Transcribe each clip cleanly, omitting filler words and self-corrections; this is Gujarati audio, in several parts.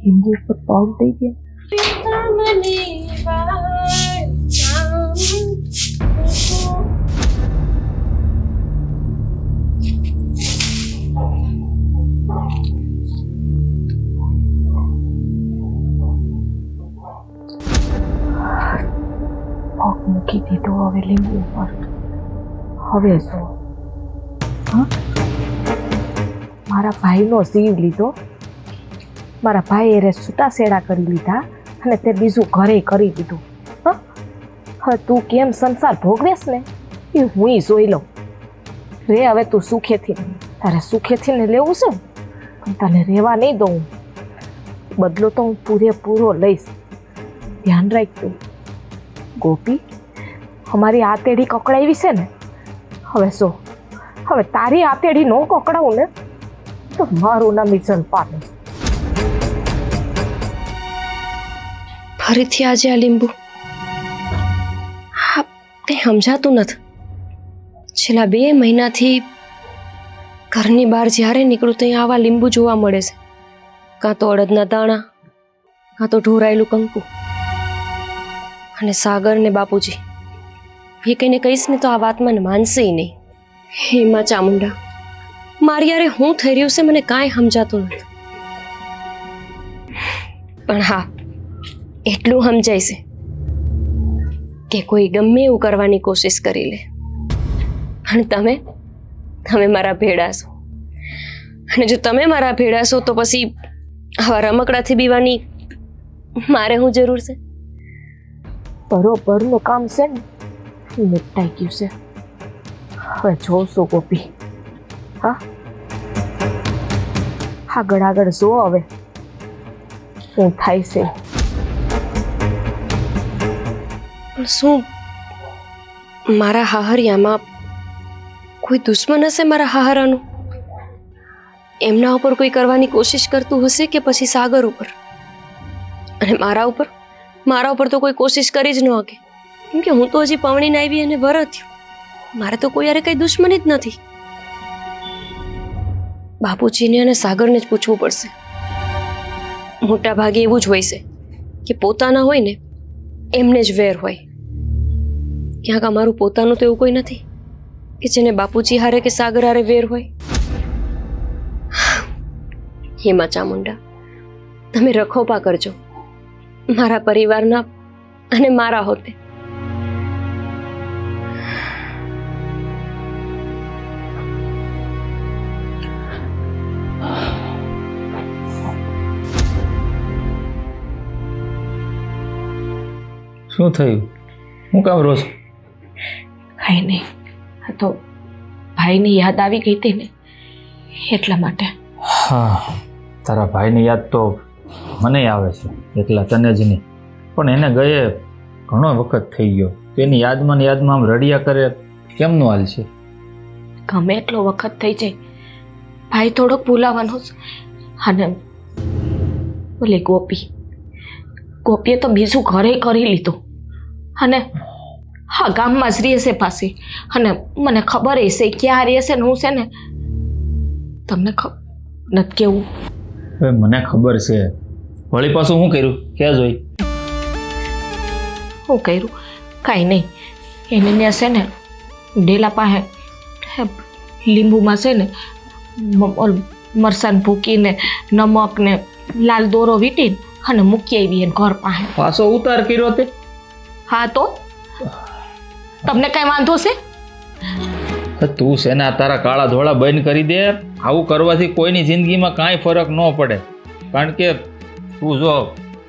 લીંબુ ઉપર પગ દઈ ગયા. પગ મૂકી દીધો હવે લીંબુ ઉપર. હવે શું? હા, મારા ભાઈનો જીવ લીધો. મારા ભાઈ એરે છૂટાછેડા કરી લીધા અને તે બીજું ઘરે કરી દીધું. હા, હવે તું કેમ સંસાર ભોગવેશ ને એ હું જોઈ લઉં. રે હવે તું સુખેથી, તારે સુખેથી ને લેવું છે પણ તને રહેવા નહીં દઉં. બદલો તો હું પૂરેપૂરો લઈશ. ધ્યાન રાખજો. ગોપી, અમારી આતેડી કકડાવી છે ને, હવે શું? હવે તારી આતેડી ન કકડાવું ને તો મારું નામ જલપાનું. ફરીથી આજે આ લીંબુ, હા કંઈ સમજાતું નથી. છેલ્લા 2 મહિનાથી ઘરની બહાર જ્યારે નીકળું ત્યાં આવા લીંબુ જોવા મળે છે. કાં તો અડદના દાણા, કાં તો ઢોરાયેલું કંકુ. અને સાગર ને બાપુજી એ કહીને કહીશ ને તો આ વાત મને માનશે નહીં. હેમા ચામુંડા, મારી યારે શું થઈ રહ્યું છે મને કાંઈ સમજાતું નથી. પણ હા, એટલું સમજાય છે કે કોઈ ગમે એવું કરવાની કોશિશ કરી લે. અને તમે મારા ભેડા છો. અને જો તમે મારા ભેડા છો તો પછી આવા રમકડાથી બીવાની મારે શું જરૂર છે? બરોબરનું કામ છે ને નિપટાઈ ગયું છે. હવે જોશું ગોપી. હા, આગળ આગળ જો હવે શું થાય છે. શું મારા હાહરિયામાં કોઈ દુશ્મન હશે? મારા હાહરાનું એમના ઉપર કોઈ કરવાની કોશિશ કરતું હશે કે પછી સાગર ઉપર? અને મારા ઉપર તો કોઈ કોશિશ કરી જ ન શકે. કેમ કે હું તો હજી પવણીને આવી અને વરસ થયું. મારે તો કોઈ યારે કઈ દુશ્મની જ નથી. બાપુજીને અને સાગરને જ પૂછવું પડશે. મોટા ભાગે એવું જ હોય છે કે પોતાના હોય ને એમને જ વેર હોય. ક્યાંક અમારું પોતાનું તો એવું કોઈ નથી કે જેને બાપુજી હારે કે સાગર હારે વેર હોય. હેમા ચામુંડા, તમે રખોપા કરજો મારા પરિવારના અને મારા હોતે. શું થયું? હું કામ રોજ? કાંઈ નહીં, આ તો ભાઈની યાદ આવી ગઈ હતી ને એટલા માટે. હા, તારા ભાઈની યાદ તો મને આવે છે, એટલા તને જ નહીં. પણ એને ગયે ઘણો વખત થઈ ગયો. તેની યાદમાં ને યાદમાં આમ રડિયા કરે કેમનું હાલ છે? ગમે એટલો વખત થઈ જાય, ભાઈ થોડોક ભૂલાવાનો જ. અને બોલે ગોપીએ તો બીજું ઘરે કરી લીધું અને હા ગામમાં જ રહેશે પાછી. અને મને ખબર હશે ક્યાં રહેશે ને હું છે ને તમને નથી કેવું. હવે મને ખબર છે. વળી પાછું શું કર્યું કે જોઈ? શું કર્યું? કાંઈ નહીં, એને છે ને ડેલા પાસે લીંબુમાં છે ને મરસાન ભૂકીને નમક ને લાલ દોરો વીટીને અને મૂકી આવી એને ઘર પાસે. પાછો ઉતાર કર્યો તે? હા તો તમને કઈ વાંધો છે? તું છે ને તારા કાળા ધોળા બંધ કરી દે. આવું કરવાથી કોઈની જિંદગીમાં કાંઈ ફરક ન પડે. કારણ કે તું જો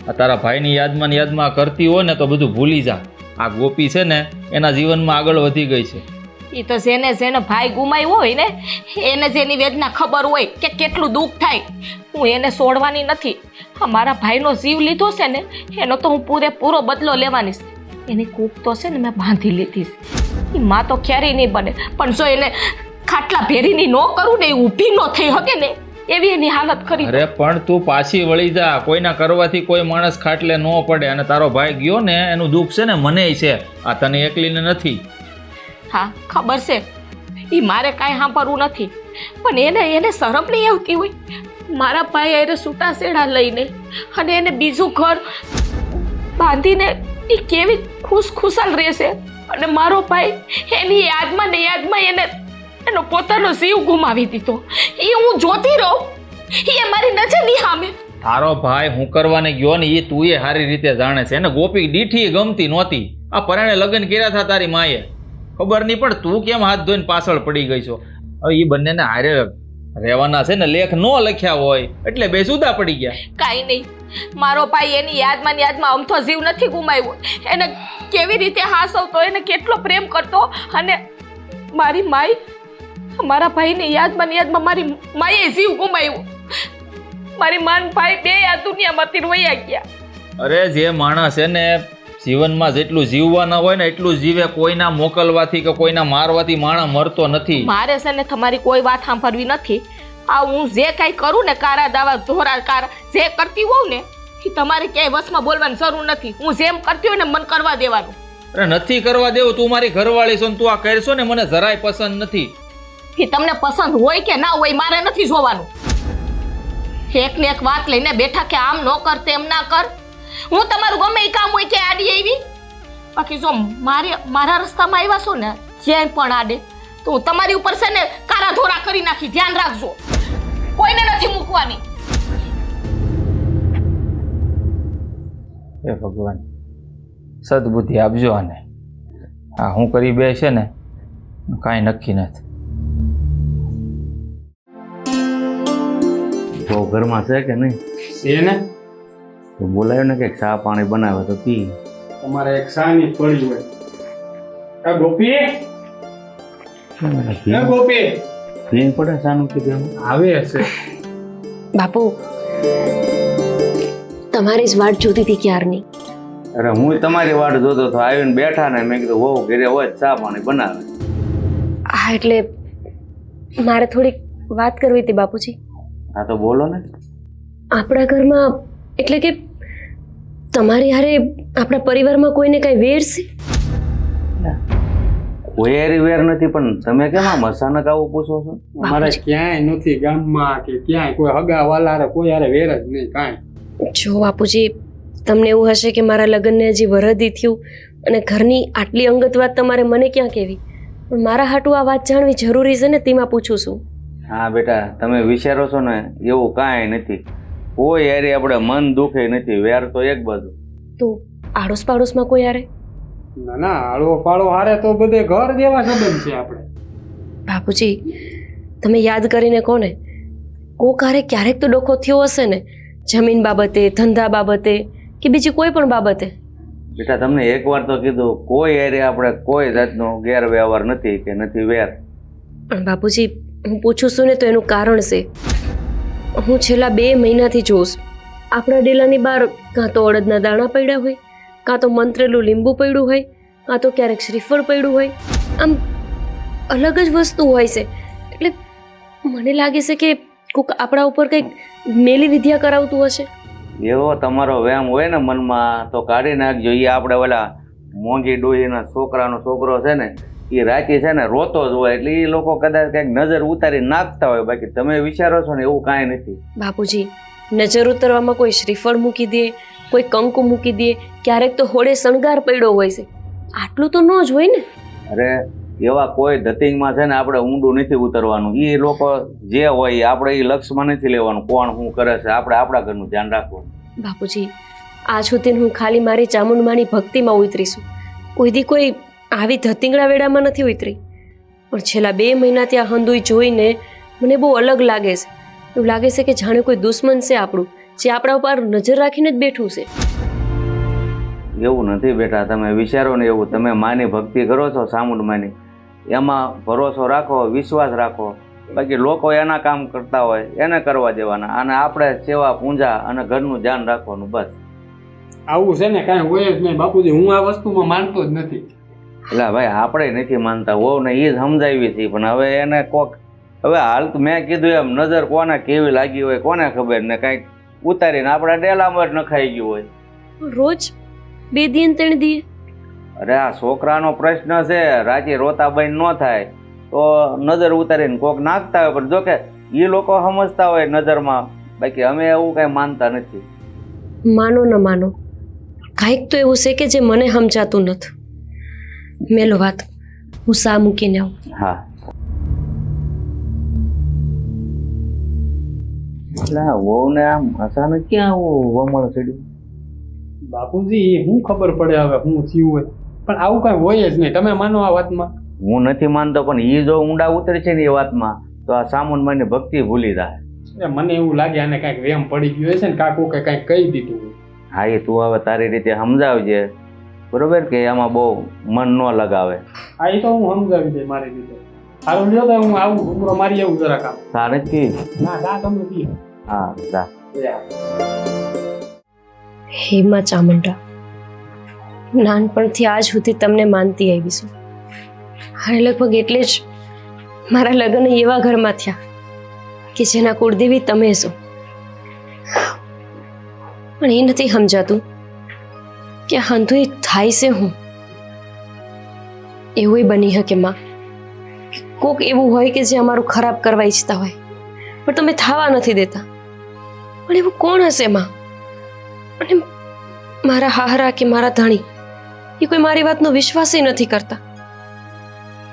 આ તારા ભાઈની યાદમાં કરતી હોય ને તો બધું ભૂલી જા. આ ગોપી છે ને એના જીવનમાં આગળ વધી ગઈ છે. એ તો જેને ભાઈ ગુમાવ્યો હોય ને એને જેની વેદના ખબર હોય કે કેટલું દુઃખ થાય. હું એને છોડવાની નથી. મારા ભાઈનો જીવ લીધો છે ને એનો તો હું પૂરેપૂરો બદલો લેવાની છે. એની કૂપ તો છે ને મેં બાંધી લીધી છે. એ માં તો ક્યારેય નહીં બને, પણ જો એને ખાટલા ભેરીની ન કરું ને એ ઊભી ન થઈ શકે ને એવી એની હાલત કરી. અરે પણ તું પાછી વળી જા. કોઈના કરવાથી કોઈ માણસ ખાટલે ન પડે. અને તારો ભાઈ ગયો ને એનું દુઃખ છે ને મનેય છે, આ તને એકલીને નથી. હા ખબર છે, એ મારે કાંઈ સાંભળવું નથી, પણ એને શરમ નહીં આવતી હોય. મારા ભાઈ અરે છૂટાછેડા લઈને અને એને બીજું ઘર બાંધીને એ કેવી ખુશખુશાલ રહેશે. અને મારો ભાઈ એની યાદમાં ને યાદમાં એને એનો પોતાનો જીવ ગુમાવી દીધો. એ હું જોતી રહું, એ મારી નજરની સામે. તારો ભાઈ હું કરવાને ગયો ને એ તું એ સારી રીતે જાણે છે. એને ગોપી દીઠી ગમતી નહોતી. આ પરાણે લગ્ન કર્યા હતા તારી માએ, ખબર નહીં પણ તું કેમ હાથ ધોઈને પાછળ પડી ગઈ છો. હવે એ બંનેને હારે રહેવાના છે ને, લેખ ન લખ્યા હોય એટલે બે જુદા પડી ગયા. કાંઈ નહીં, મારો ભાઈ એની યાદમાં ને યાદમાં અમથો જીવ નથી ગુમાવ્યો. એને કેવી રીતે હાસવતો, એને કેટલો પ્રેમ કરતો. અને મારી માઈ, મારા ભાઈની યાદમાં ને યાદમાં મારી માએ જીવ ગુમાવ્યો. મારી માન ભાઈ બે આ દુનિયામાંથી વયા ગયા. અરે જે માણસ છે ને જીવનમાં જેટલું જીવવાના હોય ને એટલું જીવે. કોઈના મોકલવાથી કે કોઈના મારવાથી માણસ મરતો નથી. મારે છે ને તમારી કોઈ વાત સાંભળવી નથી. આ હું જે કાંઈ કરું ને, કારા દાવા ધોરા કારા જે કરતી હોઉં ને, એ તમારે ક્યાંય વસમાં બોલવાની જરૂર નથી. હું જેમ કરતી હોય ને મન કરવા દેવાનું. અરે નથી કરવા દેવું. તું મારી ઘરવાળી છો ને તું આ કરશો ને મને જરાય પસંદ નથી. એ તમને પસંદ હોય કે ના હોય મારે નથી જોવાનું. એક ને એક વાત લઈને બેઠા કે આમ ન કર તેમ ના કર. હું તમારું ગમે એ કામ હોય કે આડી આવી, બાકી જો મારા રસ્તામાં આવ્યા છો ને ક્યાંય પણ આડે તો હું તમારી ઉપર છે ને કારા ધોરા કરી નાખી. ધ્યાન રાખજો, કોઈને નથી મૂકવાની. હે ભગવાન, સદબુદ્ધિ આપજો આને. હા હું કરી બે છે ને કાંઈ નક્કી નથી. તો ઘરમાં છે કે નહીં? છે ને. તો બોલાયો ને કે ચા પાણી બનાવે તો પી. તમારે એક સાની પડી હોય. આ ગોપી, એ ગોપી પીન પડે સાનું કીધું આવે હશે. બાપુ, તમારી જ વાટ જોતી હતી ક્યારની. અરે હું તમારી વાટ જોતો હતો, આવીને બેઠા ને મેં કીધું વહુ ઘરે હોય ચા પાણી બનાવે. હા એટલે મારે થોડીક વાત કરવી હતી બાપુજી. હા તો બોલો ને. આપણા ઘરમાં એટલે કે તમારી હારે આપણા પરિવારમાં કોઈને કાંઈ વેર છે? કોઈ એરી વેર નથી, પણ તમે કેમ આમ અચાનક આવું પૂછો છો? મારે ક્યાંય નથી ગામમાં કે ક્યાંય કોઈ હગા વાલા કોઈ હારે વેર જ નહીં કાંઈ. જો બાપુજી, તમને એવું હશે કે મારા લગ્નને હજી વરદી થયું અને ઘરની આટલી અંગત વાત તમારે મને ક્યાં કહેવી, પણ મારા હાટું આ વાત જાણવી જરૂરી છે ને, તેમાં પૂછું છું. હા બેટા, તમે વિચારો છો ને એવું કાંઈ નથી. કોઈ એરી આપણે મન દુખે નથી. વેર તો એક બાજુ. તો આડોશ પાડોશમાં કોઈ હારે? ના ના, આળો પાળો હારે તો બધે ઘર જેવા સંબંધ છે આપણે. બાપુજી, તમે યાદ કરીને કોને કોક હારે ક્યારેક તો ડોખો થયો હશે ને, જમીન બાબતે, ધંધા બાબતે કે બીજી કોઈ પણ બાબતે. બેટા તમને એકવાર તો કીધું, કોઈ એરી આપણે કોઈ જાતનો ગેરવ્યવહાર નથી કે નથી વેર. પણ બાપુજી, હું પૂછું છું ને તો એનું કારણ છે. હું છેલ્લા 2 મહિનાથી જોઉં છું આપણા ડેલાની બહાર કાં તો અડદના દાણા પડ્યા હોય, કાં તો મંત્રેલું લીંબુ પડ્યું હોય, કાં તો ક્યારેક શ્રીફળ પડ્યું હોય. આમ અલગ જ વસ્તુ હોય છે. એટલે મને લાગે છે કે કોઈક આપણા ઉપર કંઈક મેલી વિદ્યા કરાવતું હશે. એવો તમારો વ્યાયામ હોય ને મનમાં તો કાઢી નાખજો. એ આપણે ઓલા મોંઘી ડોહીના છોકરાનો છોકરો છે ને, એ રાચી છે ને રોતો જ હોય, એટલે એ લોકો કદાચ કંઈક નજર ઉતારી નાખતા હોય. બાકી તમે વિચારો છો ને એવું કાંઈ નથી. બાપુજી, નજર ઉતરવામાં કોઈ શ્રીફળ મૂકી દે, કોઈ કંકુ મૂકી દે, ક્યારેક તો હોળે શણગાર પડ્યો હોય છે. આટલું તો ન જ હોય ને. અરે એવા કોઈ ધતિંગમાં છે ને આપણે ઊંડું નથી ઉતરવાનું. એ લોકો જે હોય આપણે એ લક્ષમાં નથી લેવાનું કોણ શું કરે છે. આપણે આપણા ઘરનું ધ્યાન રાખવાનું. બાપુજી, આજ સુધી હું ખાલી મારી ચામુંડમાની ભક્તિમાં ઉતરીશું. કોઈ દી કોઈ આવી ધતિંગડા વેડામાં નથી ઉતરી. પણ છેલ્લા 2 મહિનાથી આ હંધુઈ જોઈને મને બહુ અલગ લાગે છે. એવું લાગે છે કે જાણે કોઈ દુશ્મન છે આપણું, જે આપણા ઉપર નજર રાખીને જ બેઠું છે. એવું નથી બેટા, તમે વિચારો ને એવું. તમે માની ભક્તિ કરો છો ચામુંડમાની, એમાં ભરોસો રાખો, વિશ્વાસ રાખો. બાકી લોકો એના કામ કરતા હોય એને કરવા દેવાના, અને આપણે સેવા પૂંજા અને ઘરનું ધ્યાન રાખવાનું બસ. આવું છે ને કાંઈ હોય જ નહીં બાપુજી. હું આ વસ્તુમાં માનતો જ નથી. એટલે ભાઈ આપણે નથી માનતા હોવ ને, એ જ સમજાવી હતી. પણ હવે એને કોક હવે હાલ મેં કીધું એમ નજર કોને કેવી લાગી હોય કોને ખબર, ને કાંઈક ઉતારીને આપણા ડેલામાં જ નખાઈ ગયું હોય. રોજ 2 દી ને 3 દી. અરે આ છોકરાનો પ્રશ્ન છે. રાજી રોતા બંધ ન થાય તો નજર ઉતારીને કોક નાખતા હોય. પણ જો કે એ લોકો સમજતા હોય નજરમાં, બાકી અમે એવું કાંઈ માનતા નથી. માનો ન માનો, કાંઈક તો એવું છે કે જે મને સમજાતું નથી. મેલો વાત, હું સા મૂકીને આવું. હા. એટલે આ વહુને આમ અચાનક ક્યાં આવું વમળ ચડ્યું? બાપુજી શું ખબર પડે હવે શું થયું હોય, પણ આવું કઈ હોય જ નહીં. તમે માનો આ વાતમાં? હું નથી માનતો, પણ એ જો ઊંડા ઉતરે છે ને એ વાતમાં તો આ સામુંડમાની ભક્તિ ભૂલી જાય. મને એવું લાગે આને કાંઈક વેમ પડી ગયો છે ને, કાકુ કે કાંઈક કહી દીધું હોય. હા, એ તું હવે તારી રીતે સમજાવજે, બરોબર? કે એમાં બહુ મન ન લગાવે. હા, એ તો હું સમજાવી દે મારી રીતે. સારું લ્યો તો હું આવું ડુંગરો મારી આવું જરા કામ. તારે જ કી? ના ના તમે પી. હા, જા. હે માં ચામુંડા, નાનપણથી આજ સુધી તમને માનતી આવી છું. અને લગભગ એટલે જ મારા લગ્ન એવા ઘરમાં થયા કે જેના કુળદેવી તમે છો. પણ એ નથી સમજાતું કે હંધુય થાય છે હું. એવું બની શકે માં, કોક એવું હોય કે જે અમારું ખરાબ કરવા ઈચ્છતા હોય પણ તમે થવા નથી દેતા. પણ એવું કોણ હશે માં? અને મારા હાહરા કે મારા ધણી એ કોઈ મારી વાતનો વિશ્વાસ નથી કરતા.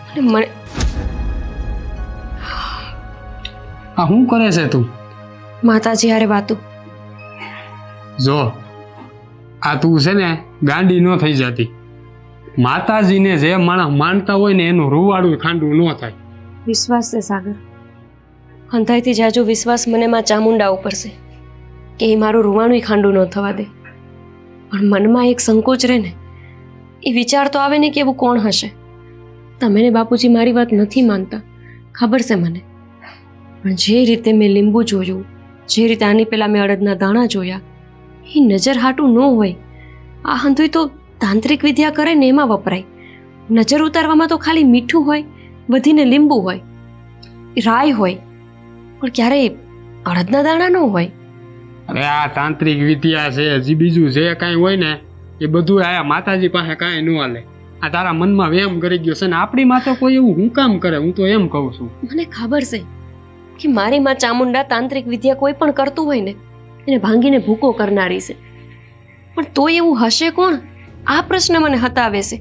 અને મને હા, શું કરે છે તું? માતાજી હારે વાતું. જો આ તું છે ને ગાંડી ન થઈ જતી. માતાજીને જે માણસ માનતા હોય ને એનું રૂવાડું ખાંડું ન થાય. વિશ્વાસ છે સાગર, અંધાઈથી જાજો વિશ્વાસ મને માં ચામુંડા ઉપર છે કે એ મારું રૂવાણું ખાંડું ન થવા દે. પણ મનમાં એક સંકોચ રહે ને, એ વિચાર તો આવે ને કે એવું કોણ હશે. તમે ને બાપુજી મારી વાત નથી માનતા, ખબર છે મને. પણ જે રીતે મેં લીંબુ જોયું, જે રીતે આની પહેલાં મેં અડદના દાણા જોયા, એ નજર હાટું ન હોય. આ હંધુય તો તાંત્રિક વિદ્યા કરે ને એમાં વપરાય. નજર ઉતારવામાં તો ખાલી મીઠું હોય, વધીને લીંબુ હોય, રાય હોય, પણ ક્યારેય અડદના દાણા ન હોય. અરે આ તાંત્રિક વિદ્યા છે, હજી બીજું જે કાંઈ હોય ને એ બધું આ માતાજી પાસે કાંઈ ન હાલે. આ તારા મનમાં વેમ કરી ગયો છે ને આપણી માતા કોઈ એવું હું કામ કરે? હું તો એમ કહું છું. મને ખબર છે કે મારી માં ચામુંડા તાંત્રિક વિદ્યા કોઈ પણ કરતું હોય ને એને ભાંગીને ભૂકો કરનારી છે. પણ તો એવું હશે કોણ? આ પ્રશ્ન મને હતાવે છે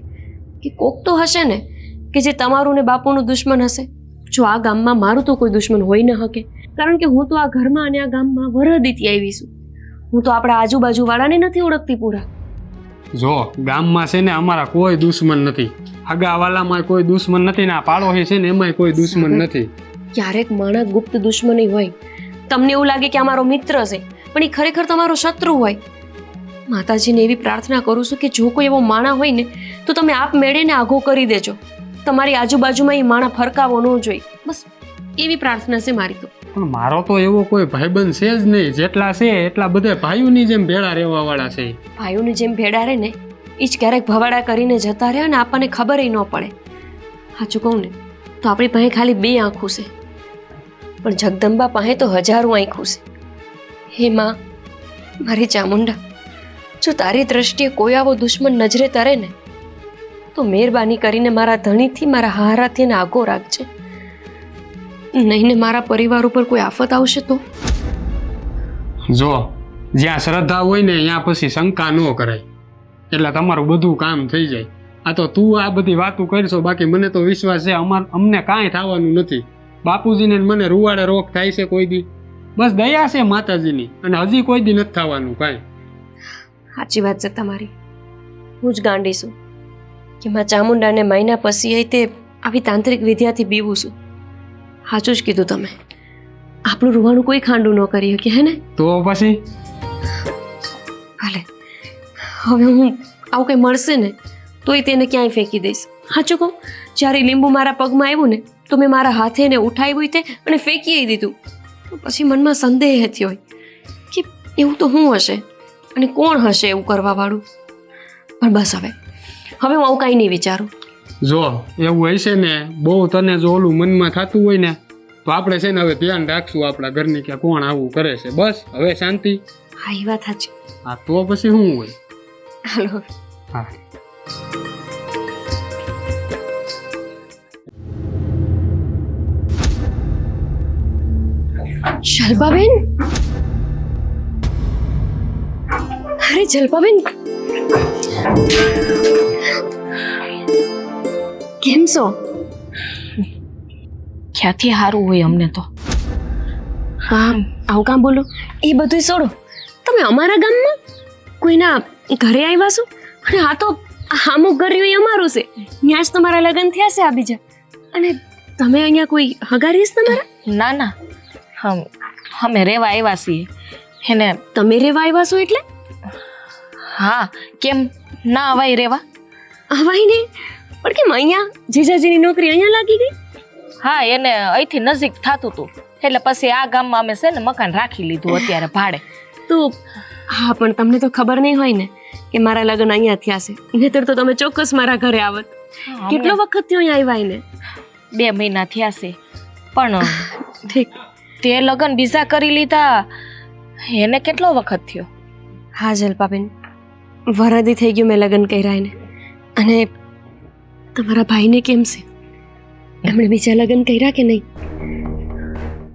કે કોક તો હશે ને કે જે તમારું ને બાપુનું દુશ્મન હશે. જો આ ગામમાં મારું તો કોઈ દુશ્મન હોય ન શકે, કારણ કે હું તો આ ઘરમાં અને આ ગામમાં વરહદીથી આવી છું. હું તો આપણા આજુબાજુવાળાને નથી ઓળખતી પૂરા. જો ગામમાં છે ને અમારા કોઈ દુશ્મન નથી, હગાવાલામાં કોઈ દુશ્મન નથી, ને આ પાડોશી છે ને એમાંય કોઈ દુશ્મન નથી. ક્યારેક માણસ ગુપ્ત દુશ્મની હોય, તમને એવું લાગે કે આ મારો મિત્ર છે પણ એ ખરેખર તમારો શત્રુ હોય. માતાજીને એવી પ્રાર્થના કરું છું કે જો કોઈ એવો માણા હોય ને તો તમે આપ મેળીને આઘો કરી દેજો. તમારી આજુબાજુમાં એ માણા ફરકાવો ન જોઈએ, બસ એવી પ્રાર્થના છે મારી તો. પણ મારો તો એવો કોઈ ભાઈબંધ છે જ નહીં. જેટલા છે એટલા બધા ભાઈઓની જેમ ભેળા રહેવા વાળા છે. ભાઈઓની જેમ ભેડા રહે ને એ જ ક્યારેક ભવાડા કરીને જતા રહે અને આપણને ખબર ન પડે. સાચું કહું ને તો આપણી પાસે ખાલી 2 આંખું છે, પણ જગદંબા પાસે તો હજારો આંખું છે. હે માં, મારી ચામુંડા, જો તારી દ્રષ્ટિએ કોઈ આવો દુશ્મન નજરે તરે ને તો મહેરબાની કરીને મારા ધણીથી, મારા હારાથી એને આગો રાખજે. નહીં ને મારા પરિવાર ઉપર કોઈ આફત આવશે તો? જો જ્યાં શ્રદ્ધા હોય ને ત્યાં પછી શંકા ન કરાય, એટલે તમારું બધું કામ થઈ જાય. આ તો તું આ બધી વાતો કરશો, બાકી મને તો વિશ્વાસ છે અમને કાંઈ થવાનું નથી. બાપુજીને મને રૂવાડે રોગ થાય છે કોઈ દી, બસ દયા છે માતાજીની, અને હજી કોઈ દી નથી થવાનું કાંઈ. સાચી વાત છે તમારી. હું જ ગાંડી છું કે માં ચામુંડાને મહિના પછી તે આવી તાંત્રિક વિદ્યાથી બીવું છું. સાચું જ કીધું તમે. આપણું રૂવાનું કોઈ ખાંડું ન કરી શકે, હે ને? તો પછી ભલે, હવે હું આવું કંઈ મળશે ને તોય તેને ક્યાંય ફેંકી દઈશ. સાચું કહું, જ્યારે લીંબુ મારા પગમાં આવ્યું ને તો મેં મારા હાથે એને ઉઠાવ્યું તે અને ફેંકી દીધું. પછી મનમાં સંદેહ થયો કે એવું તો શું હશે અને કોણ હશે એવું કરવાવાળું. પણ બસ હવે હું આવું કાંઈ નહીં વિચારું. જો એવું હોય છે ને, બહુ તને જો ઓલું મનમાં થતું હોય ને તો આપણે છે ને હવે ધ્યાન રાખશું આપણા ઘરની કે કોણ આવું કરે છે. બસ હવે શાંતિ. હા, એ વાત સાચી. હા, તો પછી શું હોય? હાલો. હા. શલ્પાબેન, અરે જલપાબેન, કેમ છો? ક્યાંથી સારું હોય અમને તો. આવું કામ બોલો? એ બધું છોડો, તમે અમારા ગામમાં કોઈના ઘરે આવ્યા છો? અને આ તો અમુક ઘર એ અમારું છે, ત્યાં જ તમારા લગ્ન થયા છે આ બીજા, અને તમે અહીંયા કોઈ હગારીશ તમારા? ના ના, અમે રહેવા આવ્યા છીએ. એને તમે રહેવા આવ્યા છો એટલે? હા, કેમ ના અવાય રહેવા? હવાય ને, પણ કેમ અહીંયા જીજાજીની નોકરી અહીંયા લાગી ગઈ? હા, એને અહીંથી નજીક થતું હતું એટલે પછી આ ગામમાં અમે છે ને મકાન રાખી લીધું અત્યારે ભાડે. તો હા, પણ તમને તો ખબર નહીં હોય ને કે મારા લગ્ન અહીંયા થયા છે, નહીતર તો તમે ચોક્કસ મારા ઘરે આવત. કેટલો વખત થયો અહીંયા આવ્યા એને? 2 મહિના થયા છે. પણ ઠીક, તે લગ્ન બીજા કરી લીધા એને કેટલો વખત થયો? હા જલપાબેન, વરદી થઈ ગયું મેં લગ્ન કર્યા એને. અને તમારા ભાઈને કેમ છે? એમણે બીજા લગ્ન કર્યા કે નહીં?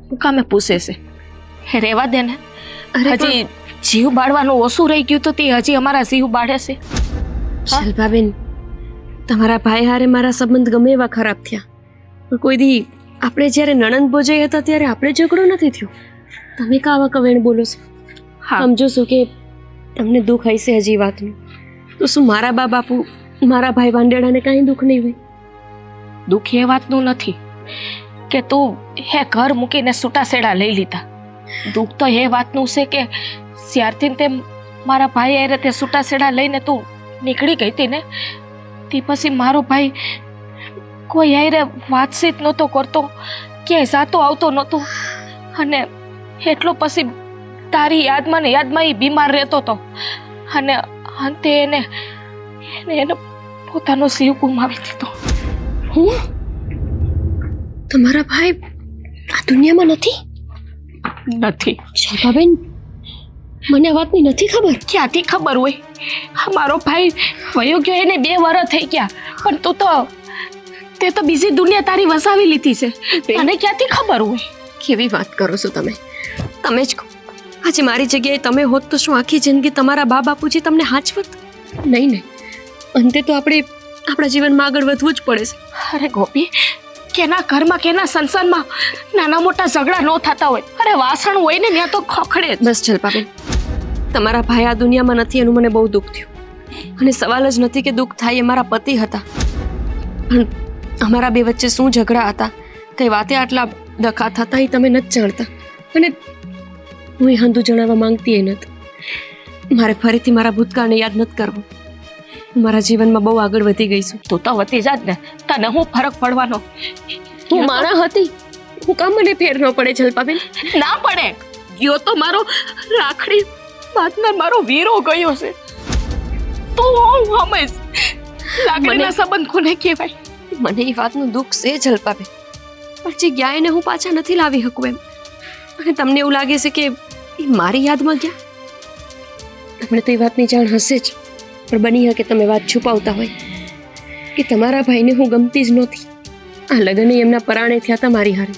હું કામે પૂછે છે? હે રહેવા દે ને. અરે હજી જીવ બાળવાનું ઓછું રહી ગયું તો તે હજી અમારા જીવ બાળે છે. શિલ્પાબેન, તમારા ભાઈ હારે મારા સંબંધ ગમે એવા ખરાબ થયા, પણ કોઈ દી આપણે જ્યારે નણંદ ભોજાઈ હતા ત્યારે આપણે ઝઘડો નથી થયો. તમે કાવા કવેણ બોલો છો? સમજો છો કે તમને દુઃખ હશે હજી વાતનું, તો શું મારા બા બાપુ, મારા ભાઈ વાંડેડાને કાંઈ દુઃખ નહીં હોય? દુઃખ એ વાતનું નથી કે તું હે ઘર મૂકીને છૂટાછેડા લઈ લીધા. દુઃખ તો એ વાતનું છે કે જ્યારથી તે મારા ભાઈ હારે તે છૂટાછેડા લઈને તું નીકળી ગઈ હતી ને, તે પછી મારો ભાઈ કોઈ હારે વાતચીત નહોતો કરતો, ક્યાંય જાતો આવતો નહોતો, અને એટલો પછી તારી યાદમાં ને યાદમાં એ બીમાર રહેતો હતો, અને અંતે એને પોતાનો જીવ ગુમાવી દીધો. હું? તમારા ભાઈ આ દુનિયામાં નથી? નથી. શિલ્પાબેન, મને આ વાતની નથી ખબર. ક્યાંથી ખબર હોય? મારો ભાઈ વયો ગયો એને 2 વર્ષ થઈ ગયા, પણ તું તો તે તો બીજી દુનિયા તારી વસાવી લીધી છે, તને ક્યાંથી ખબર હોય? કેવી વાત કરો છો તમે? તમે જ કહો, આજે મારી જગ્યાએ તમે હોત તો શું આખી જિંદગી તમારા બા બાપુજી તમને હાચવત? નહીં ને, અંતે તો આપણે આપણા જીવનમાં આગળ વધવું જ પડે છે. અરે ગોપી, કેના ઘરમાં કેના સંસારમાં નાના મોટા ઝઘડા ન થતા હોય? અરે વાસણ હોય ને ત્યાં તો ખોખડે જ. બસ જલપાબેન, તમારા ભાઈ આ દુનિયામાં નથી એનું મને બહુ દુઃખ થયું, અને સવાલ જ નથી કે દુઃખ થાય. એ મારા પતિ હતા, પણ અમારા બે વચ્ચે શું ઝઘડા હતા, કઈ વાતે આટલા ડખા થતા એ તમે નથી જાણતા, અને હું એ હંધું જણાવવા માંગતી એ નથી. મારે ફરીથી મારા ભૂતકાળને યાદ નથી કરવું. હું મારા જીવનમાં બહુ આગળ વધી ગઈ છું. તું તો વધી જાત ને, તને હું ફરક પડવાનો? હું માણા હતી, હું કામ મને ફેર ન પડે જલપાબેન? ના પડે. ગયો તો મારો રાખડી બાંધનાર મારો વીરો ગયો છે. તું હું હમેશ લાકડીના સંબંધ કોને કહેવાય? મને એ વાતનું દુઃખ છે જલપાબેન, પણ જે ગયા એને હું પાછા નથી લાવી શકું એમ. અને તમને એવું લાગે છે કે એ મારી યાદમાં ગયા? તમને તો એ વાતની જાણ હશે જ, પણ બની શકે તમે વાત છુપાવતા હોય કે તમારા ભાઈને હું ગમતી જ નહોતી. આ લગ્ન એમના પરાણે થયા હતા મારી હારે,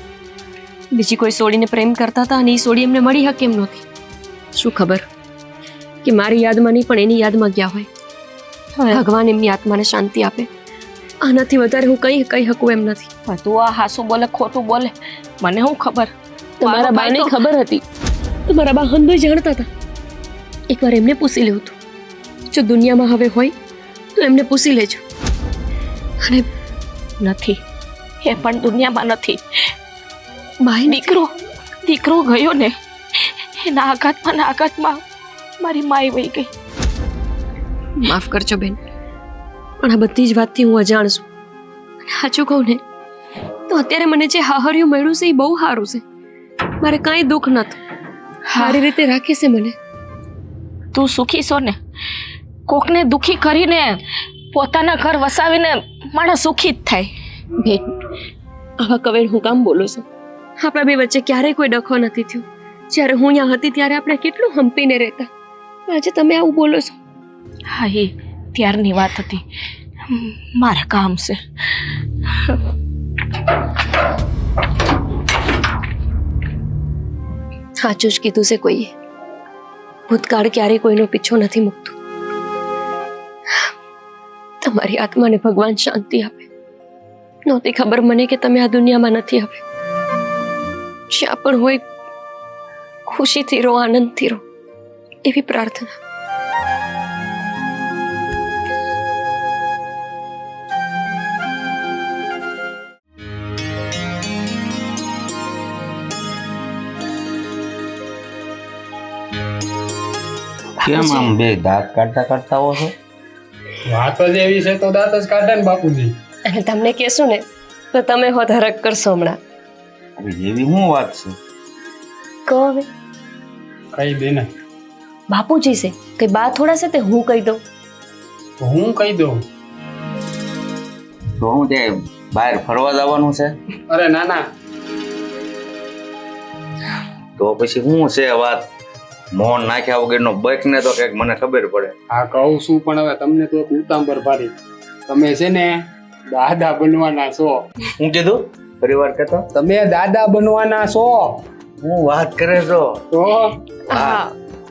બીજી કોઈ સોડીને પ્રેમ કરતા હતા, અને એ સોડી એમને મળી શકે એમ નહોતી. શું ખબર કે મારી યાદમાં નહીં પણ એની યાદમાં ગયા હોય. ભગવાન એમની આત્માને શાંતિ આપે. આનાથી વધારે હું કહી શકું એમ નથી. તું આ હાસું બોલે ખોટું બોલે, મને શું ખબર? તમારા બાને ખબર હતી, તમારા બા હંધુય જાણતા હતા. એકવાર એમને પૂછી લેવું હતું, જો દુનિયામાં હવે હોય તો એમને પૂછી લેજો. અને નથી, એ પણ દુનિયામાં નથી. બાઈ દીકરો ગયો ને, એના આઘાતમાં મારી માય વહી ગઈ. માફ કરજો બેન, પણ આ બધી જ વાતથી હું અજાણ છું. સાચું કહું ને તો અત્યારે મને જે હાહર્યું મળ્યું છે એ બહુ સારું છે. મારે કાંઈ દુઃખ નથી, સારી રીતે રાખે છે મને. તું સુખી છો ને? કોકને દુખી કરીને પોતાના ઘર વસાવીને માણસ સુખી જ થાય. બેન, આવા કવેળ હું કામ બોલું છું? આપણા બે વચ્ચે ક્યારેય કોઈ ડખો નથી થયો. જ્યારે હું અહીંયા હતી ત્યારે આપણે કેટલું હંપીને રહેતા. આજે તમે આવું બોલો છો? હા, એ ત્યારની વાત હતી. મારા કામ છે. સાચું જ કીધું છે કોઈએ. ભૂતકાળ ક્યારેય કોઈનો પીછો નથી મૂકતું. તમારી આત્માને ભગવાન શાંતિ આપે. નહોતી ખબર મને કે તમે આ દુનિયામાં નથી હવે. જ્યાં પણ હોય ખુશીથી રહો, આનંદથી રહો, એવી પ્રાર્થના. કેમ આમ બે દાંત કાઢતા કાઢતા હો છો? વાત જ એવી છે તો દાંત જ કાઢે ને બાપુજી. અને તમને કહેશું ને તો તમે હો ધરક કરશો હમણાં. અરે એવી શું વાત છે? કહો હવે. કહી દે ને. બાપુજી છે કઈ બા થોડા છે તે હું કહી દઉં. તો હું કહી દઉં. તો હું ત્યાં બહાર ફરવા જવાનું છે? અરે ના ના. તો પછી શું છે વાત? મોહન નાખ્યા વગરનો બખ ને તો કંઈક મને ખબર પડે. હા કહું છું, પણ હવે તમને તો એક ઉતાંબર પાડી. તમે છે ને દાદા બનવાના છો. હું કીધું? પરિવાર કહેતો તમે દાદા બનવાના છો. હું વાત કરે છો? તો હા,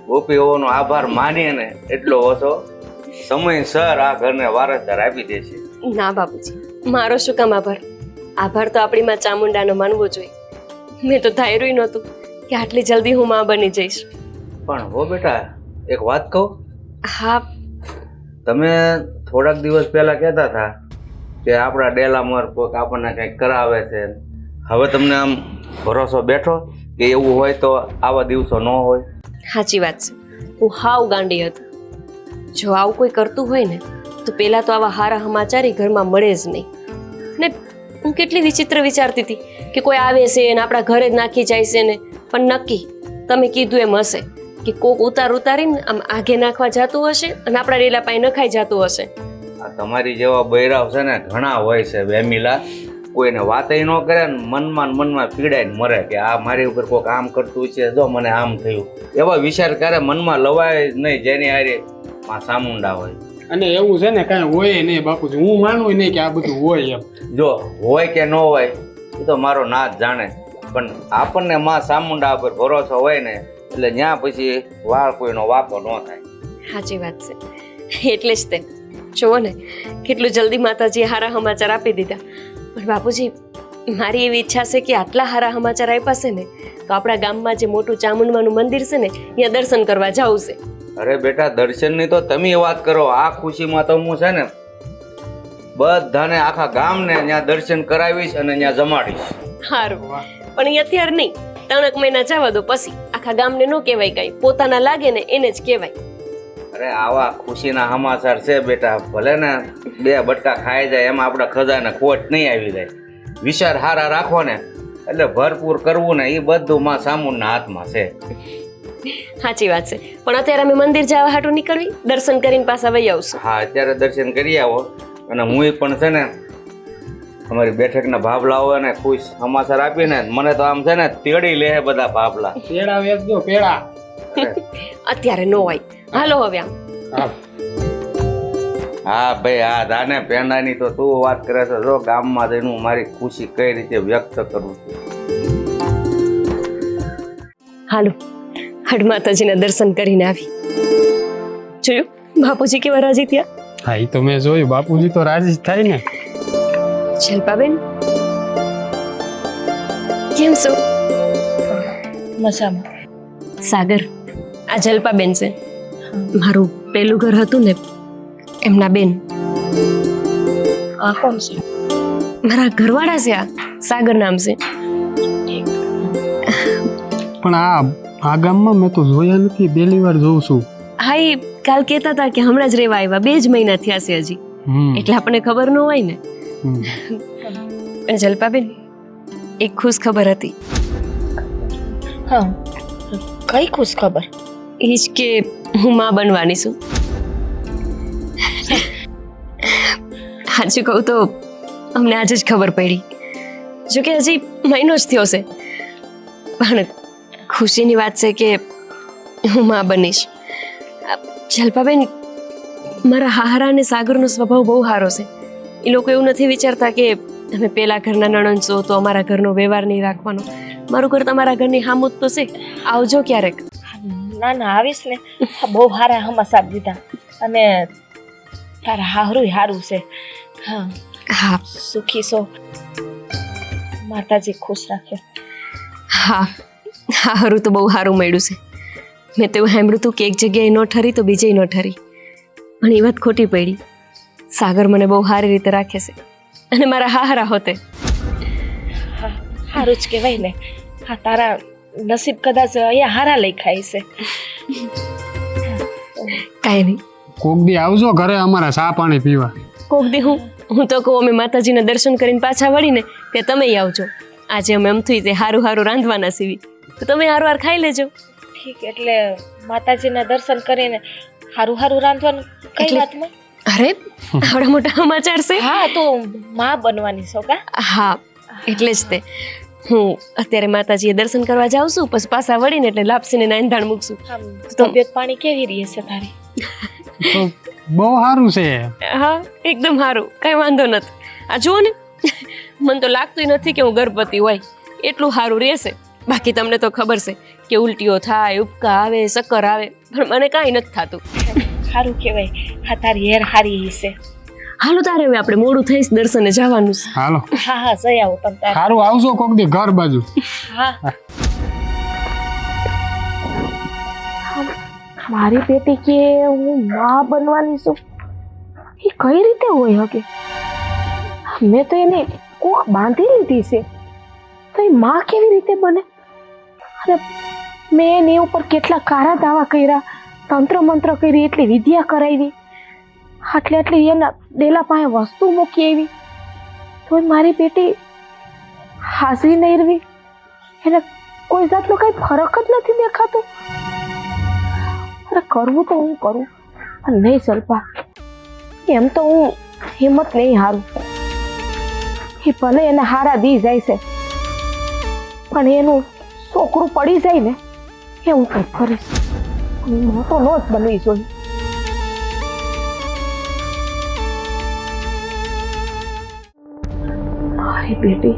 ગોપી હોવાનો આભાર માનીએ ને એટલો ઓછો સમયસર આ ઘરને વારસદાર આપી દે છે. ના બાપુજી, મારો શું કામ આભાર? આભાર તો આપણી માં ચામુંડાનો માનવો જોઈએ. મેં તો ધાર્યું નહોતું કે આટલી જલ્દી હું માં બની જઈશ. પણ હો બેટા, એક વાત કહું? હા. તમે થોડાક દિવસ પહેલા કહેતા હતા કે આપણા ડેલામર કોઈક આપણને કંઈક કરાવે છે. હવે તમને આમ ભરોસો બેઠો કે એવું હોય તો આવા દિવસો ન હોય? સાચી વાત છે. હું હાવ ગાંડી હતી. જો આવું કોઈ કરતું હોય ને તો પેલા તો આવા હારા સમાચાર ઘરમાં મળે જ નહીં. ને હું કેટલી વિચિત્ર વિચારતી હતી કે કોઈ આવે છે અને આપણા ઘરે જ નાખી જાય છે ને. પણ નક્કી તમે કીધું એમ હશે કે કોક ઉતારીને આમ આગે નાખવા જતું હશે અને આપણા રેલા પાસે નખાઈ જતું હશે. આ તમારી જેવા બૈરાવ છે ને ઘણા હોય છે વેમીલા. કોઈને વાતય ન કરે ને મનમાં પીડાઈને મરે કે આ મારી ઉપર કોઈક આમ કરતું છે, જો મને આમ થયું. એવા વિચાર કરે મનમાં લવાય નહીં જેની હારે માં ચામુંડા હોય. અને એવું છે ને કાંઈ હોય નહીં બાપુજી. હું માનું નહીં કે આ બધું હોય એમ. જો હોય કે ન હોય એ તો મારો નાથ જાણે, પણ આપણને માં ચામુંડા પર ભરોસો હોય ને એટલે ત્યાં પછી વાળ કોઈનો વાપો ન થાય. સાચી વાત છે. એટલે જ તે જુઓ ને કેટલું જલ્દી માતાજીએ હારા સમાચાર આપી દીધા. પણ બાપુજી, મારી એવી ઈચ્છા છે કે આટલા હારા સમાચાર આપ્યા છે ને તો આપણા ગામમાં જે મોટું ચામુંડમાનું મંદિર છે ને ત્યાં દર્શન કરવા જવું છે. અરે બેટા, દર્શનની તો તમે વાત કરો. આ ખુશીમાં તો હું છે ને બધાને આખા ગામને ત્યાં દર્શન કરાવીશ અને ત્યાં જમાડીશ. સારું, પણ એ અત્યારે નહીં, 3 મહિના જવા દો, પછી આખા ગામને ન કહેવાય કાંઈ, પોતાના લાગે ને એને જ કહેવાય. અરે આવા ખુશીના સમાચાર છે બેટા. ભલે ને 2 બટકા ખાઈ જાય એમાં આપણા ખજાને ખોટ નહીં આવી જાય. વિચાર હારા રાખો ને એટલે ભરપૂર કરવું ને એ બધું માં ચામુંડના હાથમાં છે. સાચી વાત છે. પણ અત્યારે અમે મંદિર જવા હાટું નીકળવી, દર્શન કરીને પાછા વહી આવશું. હા, અત્યારે દર્શન કરી આવો. અને હું પણ છે ને અમારી બેઠકના ભાભલા હોય ને ખુશ સમાચાર આપીને મને તો આમ છે ને તેડી લે બધા ભાભલા. પેડા વેચજો, પેડા. અત્યારે નો હોય. હાલો હવે આમ. હા ભાઈ, હા દાને પેંડાની તો તું વાત કરે છે. જો ગામમાં જઈને હું મારી ખુશી કઈ રીતે વ્યક્ત કરું છું. હાલો, હડ માતાજીના દર્શન કરીને આવી. જોયું બાપુજી કેવા રાજી થયા? હા, એ તો મેં જોયું. બાપુજી તો રાજી થાય ને. શિલ્પાબેન, કેમ છો? મજામાં. સાગર, આ જલ્પાબેન છે. મારું પેલું ઘર હતું ને એમના બેન. આ કોણ છે? મારા ઘરવાળા છે. આ સાગર નામ છે. પણ આ ગામમાં મેં તો જોયા નથી. પહેલી વાર જોઉં છું. હા, એ કાલ કહેતા હતા કે હમણાં જ રહેવા આવ્યા. 2 જ મહિના થયા છે હજી, એટલે આપણને ખબર ન હોય ને. પણ જલ્પાબેન, એક ખુશ ખબર હતી. હા, કઈ ખુશ ખબર? એ જ કે હું માં બનવાની છું. સાચું કહું તો અમને આજે જ ખબર પડી. જોકે હજી મહિનો જ થયો છે, પણ ખુશીની વાત છે કે હું માં બનીશ. જલ્પાબેન, મારા હાહરા અને સાગરનો સ્વભાવ બહુ સારો છે. એ લોકો એવું નથી વિચારતા કે અમે પેલા ઘરના નણંદ છો તો અમારા ઘરનો વ્યવહાર નહીં રાખવાનો. મારું ઘર તમારા ઘરની હામું તો છે. આવજો ક્યારેક. ના આવીશ ને બહુ સારા હમાસાર દીધા અને તારા હારું છે. હા હા સુખી છો, માતાજી ખુશ રાખે. હા હારું તો બહુ સારું મળ્યું છે. મેં તો એવું સાંભળ્યું હતું કે એક જગ્યાએ ન ઠરી તો બીજે ન ઠરી, પણ એ વાત ખોટી પડી. સાગર મને બહુ સારી રીતે રાખે છે અને મારા હારા હોતે. હા સારું જ કહેવાય ને. હા તારા નસીબ કદાચ અહીંયા હારા લખાય છે. કાંઈ નહીં, કોક દી આવજો ઘરે અમારા ચા પાણી પીવા. કોક દી હું તો કહું અમે માતાજીના દર્શન કરીને પાછા વળીને કે તમે આવજો. આજે અમે અમથું તે હારું હારું રાંધવાના સીવી, તો તમે હારું ખાઈ લેજો. ઠીક, એટલે માતાજીના દર્શન કરીને હારું હારું રાંધવાનું કઈ એટલે- વાતમાં? અરે આવડા મોટા સમાચાર છે. હા તો માં બનવાની છો કા? હા એટલે જ તે હું અત્યારે માતાજીએ દર્શન કરવા જાઉં છું, પછી પાછા વળીને એટલે લાપસીને નાંધાણ મૂકશું. આમ તબિયત પાણી કેવી રહી છે તારી? તો બહુ સારું છે. હા એકદમ સારું, કઈ વાંધો નથી. આ જુઓ ને, મને તો લાગતું નથી કે હું ગર્ભવતી હોય, એટલું સારું રહેશે. બાકી તમને તો ખબર છે કે ઉલટીઓ થાય, ઉપકા આવે, ચક્કર આવે, પણ મને કાંઈ નથી થતું. સારું કહેવાય. હા તારી હેર હારી છે. હાલો તારે હવે આપણે મોડું થઈશ, દર્શને જવાનું છે. હાલો હા હા જઈ આવો તમ તારે. સારું આવજો કોક દી ઘર બાજુ. હા મારી બેટી કે હું માં બનવાની છું, એ કઈ રીતે હોય શકે? મેં તો એને કોક બાંધી લીધી છે, તો એ માં કેવી રીતે બને? અરે મેં એની ઉપર કેટલા કારા દાવા કર્યા, તંત્ર મંત્ર કરી, એટલી વિદ્યા કરાવી, આટલી એના ડેલા પાસે વસ્તુ મૂકી આવી, તો મારી બેટી હાજરી નહીં રહી. એને કોઈ જાતનો કઈ ફરક જ નથી દેખાતો. અરે કરવું તો હું કરું, પણ નહીં સલ્પા, એમ તો હું હિંમત નહીં હારું. એ ભલે એને હારા દી જાય છે, પણ એનું છોકરું પડી જાય ને એ હું કંઈક કરીશ. મોટો નો જ બનવી જોઈએ. મારી બેટી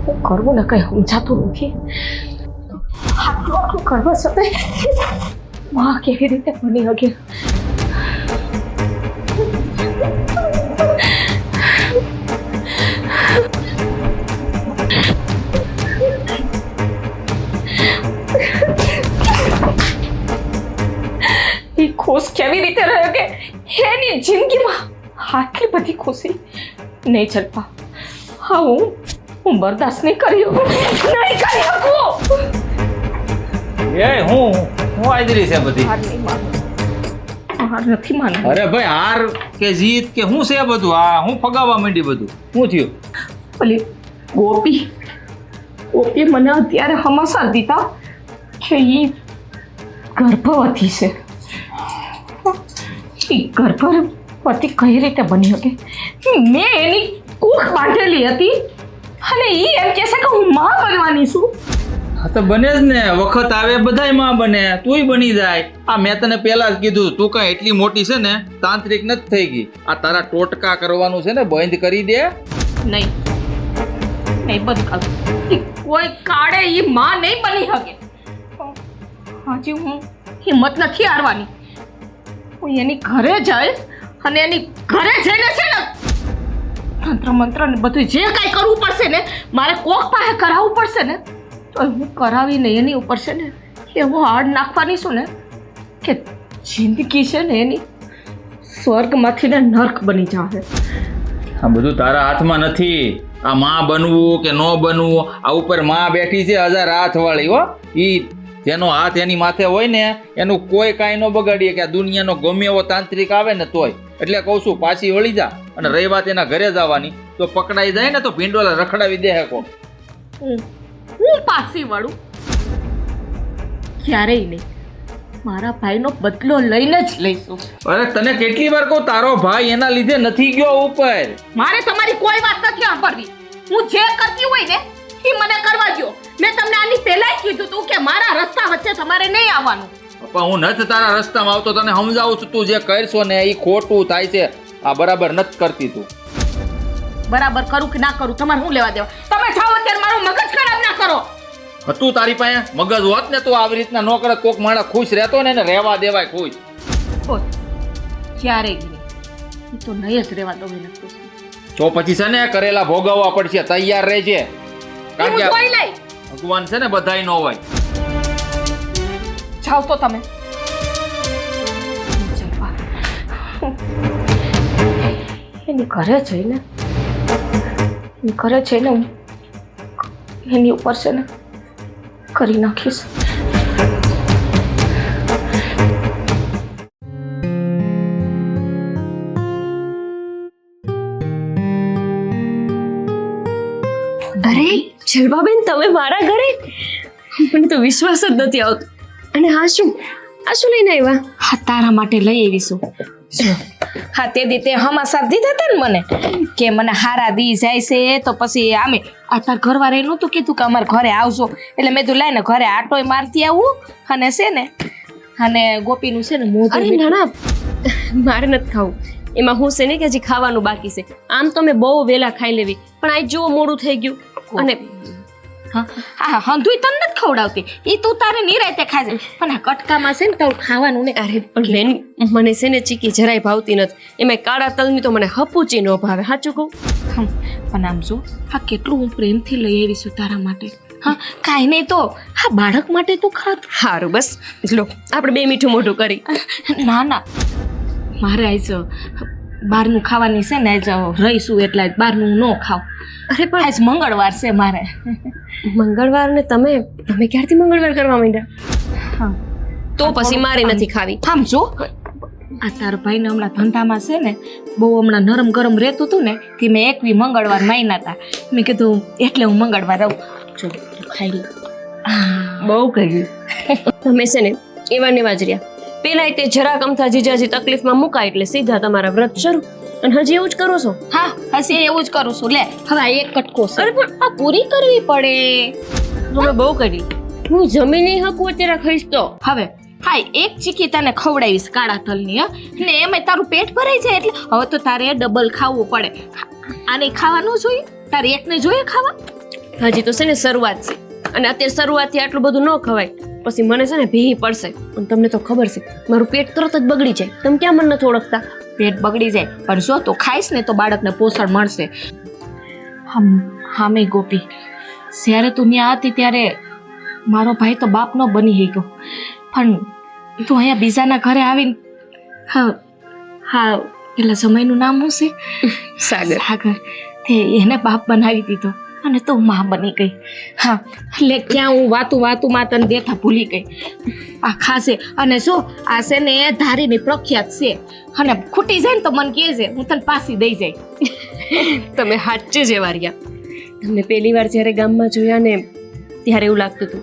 હું કરવું ને કઈ સમજાતું નથી. આટલું કરવા છતાં માં કેવી રીતે બની શકે? એ ખુશ કેવી રીતે રહ્યો કે એની જિંદગીમાં આટલી બધી ખુશી નહીં ચલપા. હા હું બરદાસ્ત નહીં કરી શકું. એ હું આદરી છે બધી. હાર નહીં માનું. હાર નથી માનવું. અરે ભાઈ હાર કે જીત કે શું છે બધું? આ હું ફગાવા માંડી બધું. શું થયું? ઓલી ગોપી મને અત્યારે હમાસાર દીધા કે એ ગર્ભવતી છે. એ ગર્ભવતી કઈ રીતે બની શકે? મેં એની કૂખ બાંધેલી હતી અને એ એમ કહે છે કે હું માં બનવાની છું. હા તો બને જ ને, વખત આવે બધાય માં બને, તુંય બની જાય. આ મેં તને પહેલા જ કીધું, તું કાંઈ એટલી મોટી છે ને તાંત્રિક નથી થઈ ગઈ. આ તારા ટોટકા કરવાનું છે ને બંધ કરી દે. નહીં બંધ કર. કોઈ કાળે એ માં નહીં બની શકે. હજી હું હિંમત નથી હારવાની. હું એની ઘરે જઈશ અને એની ઘરે જઈને છે ને તંત્ર મંત્ર ને બધું જે કાંઈ કરવું પડશે ને, મારે કોક પાસે કરાવવું પડશે ને, તો હું કરાવીને એની ઉપર છે ને એવો હાડ નાખવાની છું ને કે જિંદગી છે ને એની સ્વર્ગમાંથી ને નર્ક બની જાય. આ બધું તારા હાથમાં નથી. આ માં બનવું કે ન બનવું, આ ઉપર માં બેઠી છે 1000 હાથ વાળી. હો ઈ જેનો હાથ એની માથે હોય ને એનું કોઈ કાંઈ ન બગાડીએ. કે આ દુનિયાનો ગમે એવો તાંત્રિક આવે ને તોય. એટલે કહું છું પાછી વળી જા. અને રહી વાત એના ઘરે જવાની, તો પકડાઈ જાય ને તો ભીંડોલા રખડાવી દે કોક. હું પાછી વળું ક્યારેય નહીં. મારા ભાઈનો બદલો લઈને જ લઈશું. અરે તને કેટલી વાર કહું, તારો ભાઈ એના લીધે નથી ગયો ઉપર. મારે તમારી કોઈ વાત નથી સાંભળવી. હું જે કરતી હોય ને એ મને કરવા દો. મેં તમને આની પહેલા જ કીધું તું કે મારા રસ્તા વચ્ચે તમારે નહીં આવવાનું. પણ હું નથી તારા રસ્તામાં આવતો, તને સમજાવું છું. તું જે કરશો ને એ ખોટું થાય છે. આ બરાબર નથી કરતી તું. બરાબર કરું કે ના કરું તમારે શું લેવા દેવા? તમે જાઓ અત્યારે, મારું મગજ ખરાબ ના કરો. હતું તારી પાસે મગજ હોત ને તો આવી રીતના ન કરે. કોક માણસ ખુશ રહેતો ને એને રહેવા દેવાય ખુશ. બોલ ક્યારે ગઈ એ તો નહીં જ રહેવા દઉં એને ખુશ. તો પછી છે ને કરેલા ભોગવવા પડશે. તૈયાર રહેજે. કારણ હું કે જોઈ લઈ ભગવાન છે ને બધાય ન હોય. જાઓ તો તમે જલપા એની ઘરે જઈને હું એની ઉપર છે ને કરી નાખીશ. અરે જલપાબેન, તમે મારા ઘરે? મને તો વિશ્વાસ જ નથી આવતો. અને આ શું લઈને આવ્યા? હા, તારા માટે લઈ આવીશું. જો હા, તે દી તે હમાસાર દીધા હતા ને મને કે મને હારા દી જાય છે તો પછી આમે આ તાર ઘરવાળાએ નહોતું કીધું કે અમારે ઘરે આવજો, એટલે મેં તું લાઈને ઘરે આટોય મારતી આવું. અને છે ને અને ગોપીનું છે ને મોઢું. અરે ના ના, મારે નથી ખાવું. એમાં હું છે ને કે હજી ખાવાનું બાકી છે. આમ તો મેં બહુ વહેલા ખાઈ લેવી, પણ આજ જુઓ મોડું થઈ ગયું. અને હા, હંધુય તને નથી ખવડાવતી, એ તું તારે નિરાયતે ખાજે. પણ આ કટકામાં છે ને તારું ખાવાનું ને. અરે પણ બેન, મને છે ને ચીકી જરાય ભાવતી નથી. એમાં કાળા તલની તો મને હપુચી ન ભાવે. સાચું કહું? પણ આમ જો હા, કેટલું હું પ્રેમથી લઈ આવીશું તારા માટે. હા, કાંઈ નહીં તો હા, બાળક માટે તો ખાત. સારું, બસ લો આપણે બે મીઠું મોઢું કરી. ના ના, મારે આજ બહારનું ખાવાની છે ને, આજ રહીશું એટલે આજ બહારનું ન ખાવ. અરે પણ આજ મંગળવાર છે મારે. મંગળવાર ને તમે ક્યારથી મંગળવાર કરવા માંડ્યા? હા, તો પછી મારે નથી ખાવી. આમ જો આ તારા ભાઈને હમણાં ધંધામાં છે ને બહુ હમણાં નરમ ગરમ રહેતું હતું ને કે મેં એકવી મંગળવાર માન્યા હતા. મેં કીધું એટલે હું મંગળવાર રહું. જો ખાઈ લે. બહુ કહ્યું. તમે છે ને એવા ને એવા જ રહ્યા. પેલા તે જરાક અમથા જીજાજી તકલીફમાં મુકાય એટલે સીધા તમારા વ્રત શરૂ. અને હજી એવું જ કરો છો? હા, હસી એવું જ કરું છું. લે હવે આ એક કટકો છે. અરે પણ આ પૂરી કરવી પડે. તમે બહુ કરી. હું જમી નહીં શકું અત્યારે ખાઈશ તો. હવે હા, એક ચીકી તને ખવડાવીશ કાળા તલની. હા, ને એમાં તારું પેટ ભરાઈ જાય એટલે હવે તો તારે ડબલ ખાવું પડે. આને ખાવાનું જોઈએ? તારે એકને જોઈએ ખાવા? હજી તો છે ને શરૂઆત છે, અને અત્યારે શરૂઆતથી આટલું બધું ન ખવાય. પછી મને છે ને ભીહી પડશે. અને તમને તો ખબર છે મારું પેટ તરત જ બગડી જાય. તમે ક્યાં મને નથી ઓળખતા? પેટ બગડી જાય પણ જો તો ખાઈશ ને તો બાળકને પોષણ મળશે. હા મેં ગોપી, જ્યારે તું ત્યાં હતી ત્યારે મારો ભાઈ તો બાપ નો બની ગયો, પણ તું અહીંયા બીજાના ઘરે આવીને હા પેલા સમયનું નામ શું છે? સાગર. તે એને બાપ બનાવી દીધો અને તું માં બની ગઈ. હા, એટલે ક્યાં હું વાતું તને દેતા ભૂલી ગઈ. આ ખાશે અને જો આ છે ને એ ધારીની પ્રખ્યાત છે, અને ખૂટી જાય ને તો મને કહેજે, હું તને પાછી દઈ જાય. તમે સાચે જ એવા રહ્યા. તમને પહેલી વાર જ્યારે ગામમાં જોયા ને ત્યારે એવું લાગતું હતું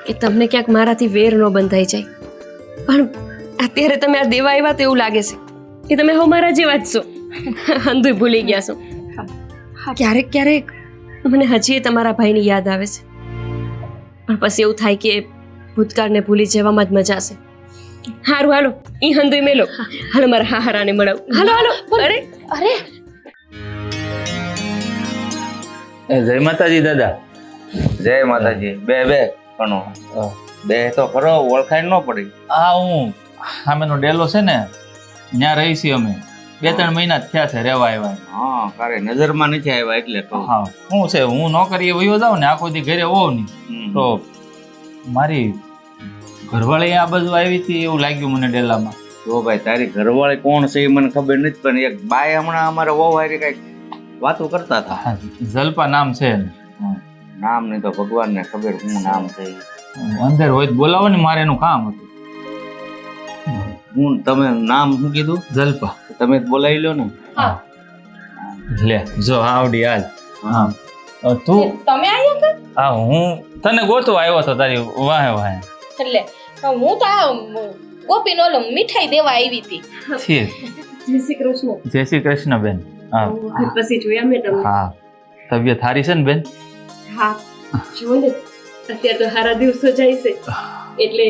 કે તમને ક્યાંક મારાથી વેર ન બંધાઈ જાય. પણ અત્યારે તમે આ દેવા આવ્યા તો એવું લાગે છે કે તમે હો મારા જેવા જ છો. અંધુય ભૂલી ગયા છો. ક્યારેક મને હજી તમારા ભાઈની યાદ આવે છે, પણ પછી એવું થાય કે ભૂતકાળને ભૂલી જવામાં જ મજા છે. હારું હાલો, ઈ હંધુય મેલો. હાલો મારા હાહારાને મળાવ. હાલો. અરે જય માતાજી દાદા. જય માતાજી. બે કણો બે તો ખરો, ઓળખાય ન પડી. આ હું સામેનો ડેલો છે ને ત્યાં રહી છીએ અમે. 2-3 મહિના જ થયા છે રહેવા આવ્યા. હા, કારે નજરમાં નથી આવ્યા એટલે કહું. હા, શું છે, હું નોકરીએ વયો જાઉં ને આખો દી ઘરે હોઉં નહીં તો મારી ઘરવાળી આ બાજુ આવી હતી એવું લાગ્યું મને ડેલામાં. જો ભાઈ, તારી ઘરવાળી કોણ છે એ મને ખબર નથી, પણ એક બાય હમણાં અમારે વહુ હારી કઈક વાતો કરતા હતા. હા, જલપા નામ છે ને. નામ નહીં તો ભગવાનને ખબર શું નામ છે. અંદર હોય તો બોલાવો ને, મારે એનું કામ હતું. હું તમે નામ શું કીધું? જલપા. તમે જ બોલાવી લો ને. હા, લે જો આવડી હાલ. હા, તું તમે આયા કે? હા, હું તને ગોતવા આવ્યો હતો તારી વાહે. એટલે હું તો આ ગોપીનો ઓલો મીઠાઈ દેવા આવી હતી. ઠીક. જય શ્રી કૃષ્ણ. જય શ્રી કૃષ્ણ બેન. હા પછી જોયા મેં તમને. હા, તબિયત સારી છે ને બેન? હા, જુઓ ને અત્યારે તો સારા દિવસો જાય છે એટલે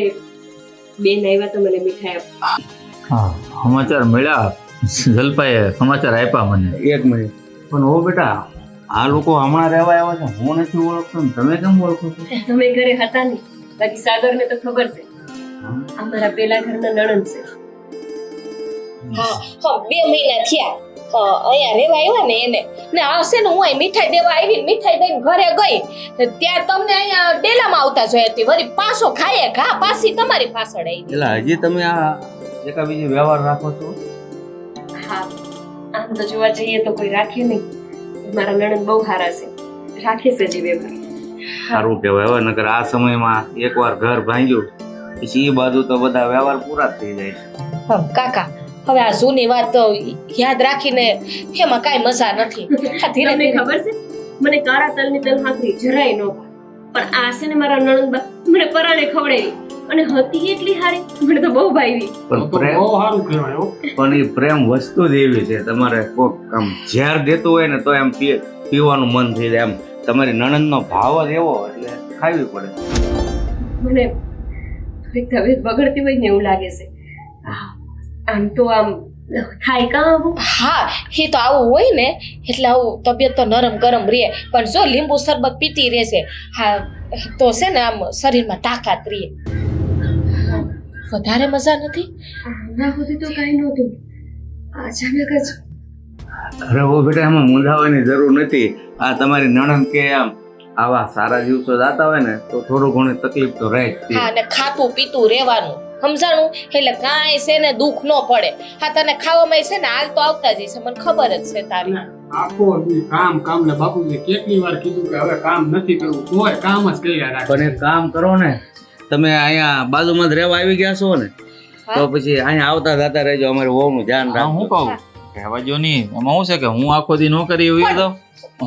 બેન આવ્યા તો મને મીઠાઈ આપી. હા, સમાચાર મળ્યા. જલપાએ સમાચાર આપ્યા મને. એક મિનિટ પણ ઓ બેટા, આ લોકો હમણાં રહેવા આવ્યા છે, હું નથી ઓળખતો ને તમે કેમ ઓળખો છો? તમે ઘરે હતા નહીં, બાકી સાગરને તો ખબર છે. આ મારા પેલા ઘરના નણંદ છે. હા 2 મહિના થયા અહીંયા રેવા આવ્યા ને એને ને આવશે ને હું અહીં મીઠાઈ દેવા આવી ને મીઠાઈ દઈને ઘરે ગઈ ત્યાં તમને અહીંયા ડેલામાં આવતા જોયા હતી વળી પાછો ખાય ઘા પાછી તમારી પાછળ આવી. એટલે હજી તમે આ એકાબીજી વ્યવહાર રાખો છો? હા આમ તો જોવા જઈએ તો કોઈ રાખે નહીં. મારા નણંદ બહુ સારા છે, રાખે છે જે વ્યવહાર. સારું કહેવાય. હવે નકર આ સમયમાં એકવાર ઘર ભાંગ્યું પછી એ બાજુ તો બધા વ્યવહાર પૂરા જ થઈ જાય છે. કાકા હવે આ જૂની વાત યાદ રાખીને એમાં કાંઈ મજા નથી. તમને ખબર છે મને કાળા તલની તલ હાથરી જરાય ન પણ આ છે ને મારા નણંદબા મને પરાણે ખવડાવી અને હતી એટલી સારી મને તો બહુ ભાવી. પણ તો પ્રેમ બહુ સારું કહેવાય હો. પણ એ પ્રેમ વસ્તુ જ એવી છે, તમારે કોક આમ ઝેર દેતું હોય ને તો એમ પીવાનું મન થઈ જાય. એમ તમારી નણંદનો ભાવ જ એવો એટલે ખાવી પડે. મને થોડીક તબિયત બગડતી હોય ને એવું લાગે છે. આમ તો આમ થાય કામ. હા એ તો આવું હોય ને એટલે આવું તબિયત તો નરમ ગરમ રહે પણ જો લીંબુ શરબત પીતી રહેશે હા તો છે ને આમ શરીરમાં તાકાત રહે. વધારે મજા નથી ના હોતી તો કાંઈ નહોતું અચાનક જ. અરે ઓ બેટા એમાં મૂંઝાવાની જરૂર નથી. આ તમારી નણંદ કે આમ આવા સારા દિવસો જાતા હોય ને તો થોડું ઘણી તકલીફ તો રહે જ. હા ને ખાતું પીતું રહેવાનું સમજાણું એટલે કાંઈ છે ને દુઃખ ન પડે. હા તને ખાવામાં છે ને હાલ તો આવતા જ છે મને ખબર જ છે તારી. આખો દી કામ ને બાપુજી કેટલી વાર કીધું કે હવે કામ નથી કરવું તોય કામ જ કર્યા રાખે. પણ એક કામ કરો ને, તમે અહીંયા બાજુમાં જ રહેવા આવી ગયા છો ને તો પછી અહીંયા આવતા જતા રહેજો. અમારી વહુનું ધ્યાન હા હું રાખજો. કહું કહેવા જો નહીં એમાં શું છે કે હું આખો દી નોકરી હોય તો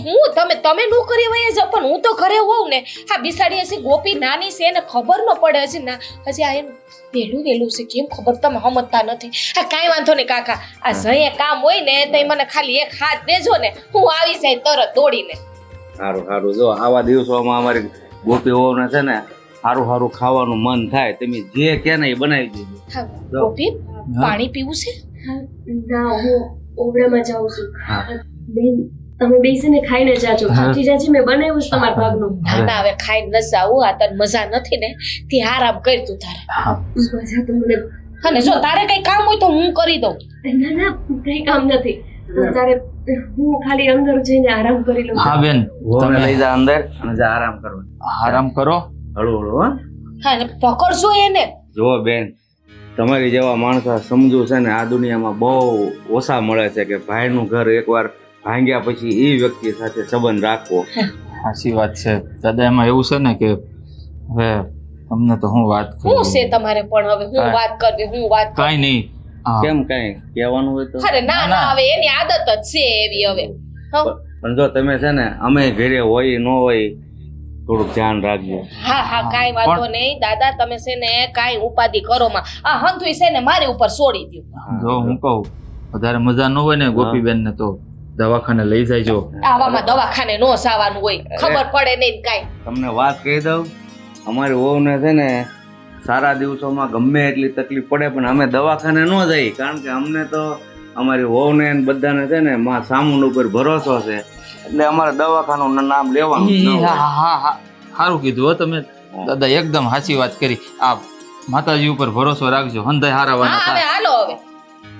હું તમે નોકરી વયા જાવ પણ હું તો ઘરે હોઉં ને. હા બિસાડી હશે ગોપી નાની છે એને ખબર ન પડે હજી ના હજી આ એનું વહેલું છે કેમ ખબર તમે સમજતા નથી. હા કાંઈ વાંધો નહીં કાકા આ જઈએ કામ હોય ને તો મને ખાલી એક હાથ દેજો ને હું આવી જાય તરત દોડીને. સારું સારું. જો આવા દિવસોમાં અમારી ગોપી વહુને છે ને સારું સારું ખાવાનું મન થાય, તમે જે કે ને એ બનાવી દેજો. હા ગોપી પાણી પીવું છે? ના હું ઓરડામાં જાઉં છું. બેન તમે બેસીને ખાઈને જાજો. ખાતી જાજી મેં બનાવ્યું છે તમારા ભાગનું. ના હવે ખાઈને ન જાવું આ તને મજા નથી ને તે આરામ કર તું તારે. મજા તો મને અને જો તારે કઈ કામ હોય તો હું કરી દઉં. ના ના કઈ કામ નથી તારે હું ખાલી અંદર જઈને આરામ કરી લઉં. હા બેન વહુને લઈ જા અંદર અને જા આરામ કરવા. આરામ કરો. હળવું હળવું હા. હા ને પકડજો એને. જો બેન તમારી જેવા માણસો સમજુ છે ને આ દુનિયામાં બહુ ઓછા મળે છે કે ભાઈનું ઘર એકવાર ભાંગ્યા પછી એ વ્યક્તિ સાથે સંબંધ રાખવો. સાચી વાત છે દાદા. એમાં એવું છે ને કે હવે તમને તો હું વાત શું છે તમારે પણ હવે હું વાત કરવી હું વાત કરું. કાંઈ નહીં. હા. કેમ કઈ કહેવાનું હોય તો? અરે ના ના હવે એની આદત જ છે એવી હવે. પણ જો તમે છે ને અમે ઘરે હોય ન હોય થોડુંક ધ્યાન રાખજો. હા હા કાંઈ વાંધો નહીં દાદા તમે છે ને કાંઈ ઉપાધિ કરો માં આ હંધુઈ છે ને મારી ઉપર છોડી દો. જો હું કહું વધારે મજા ન હોય ને ગોપીબેન ને તો દવાખાને લઈ જાયજો. આવામાં દવાખાને નો જવાનું હોય ખબર પડે નહીં કાંઈ. તમને વાત કહી દઉં, અમારી વહુને છે ને સારા દિવસોમાં ગમે એટલી તકલીફ પડે પણ અમે દવાખાને ન જઈએ કારણ કે અમને તો અમારી વહુને બધાને છે ને માં સામુંડ ઉપર ભરોસો છે એટલે અમારે દવાખાનું નામ લેવાનું જ ન હોય. હા સારું કીધું હો તમે દાદા એકદમ સાચી વાત કરી. આ માતાજી ઉપર ભરોસો રાખજો હંધાય હારાવાના હા હવે થાય. હાલો હવે.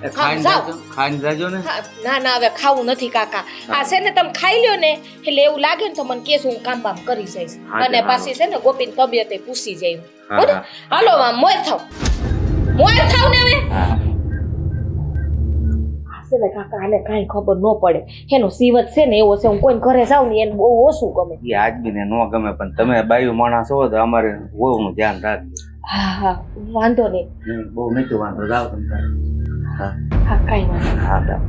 એ ખાઈને જાઓ. જાજો, ખાઈને જાજો ને. હા, ના ના હવે ખાવું નથી કાકા. આ છે ને તમે ખાઈ લ્યો ને એટલે એવું લાગે ને તો મને કહેશું હું કામ બામ કરી જઈશ હા, અને હા. પાછી છે ને ગોપીની તબિયત પૂછી જાય. હા, બરાબર? હા. હાલો આમ મોર થાવ ને હવે. છે ને કાકા આને કાંઈ ખબર ન પડે એનો સિવત છે ને એવો છે હું કોઈને ઘરે જાઉં ને એને બહુ ઓછું ગમે. એ આજબીને ન ગમે પણ તમે બાયું માણસ હો તો અમારે વહુનું ધ્યાન રાખજો. હા હા વાંધો નહીં. બહુ નથી વાંધો. જાઓ તમે તારે. હા હા કાંઈ વાંધો નહીં. હા જાઓ.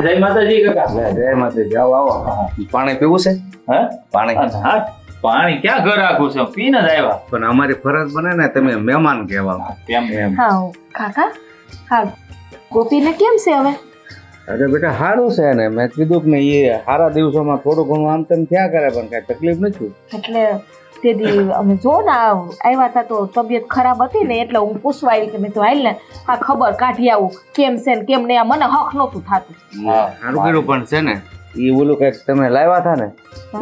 જય માતાજી કાકા. જય માતાજી. આવો આવો. પાણી પીવું છે? હા પાણી. હા પાણી ક્યાં ઘર આખું છે પીને જ આવ્યા. પણ અમારી ફરજ બને ને તમે મહેમાન કહેવા. કેમ એમ હા કાકા હા ગોપીને કેમ છે હવે? અરે બેટા સારું છે ને મેં કીધું કે ને એ સારા દિવસોમાં થોડું ઘણું આમ તેમ થયા કરે પણ કઈ તકલીફ નથી. એટલે તે દી અમે જો ને આવ્યા હતા તો તબિયત ખરાબ હતી ને એટલે હું પૂછવા આવી કે મેં તો હાલ ને આ ખબર કાઢી આવું કેમ છે ને કેમ નહીં. મને હક નહોતું થતું. સારું કર્યું પણ છે ને એ ઓલું કંઈક તમે લાવ્યા હતા ને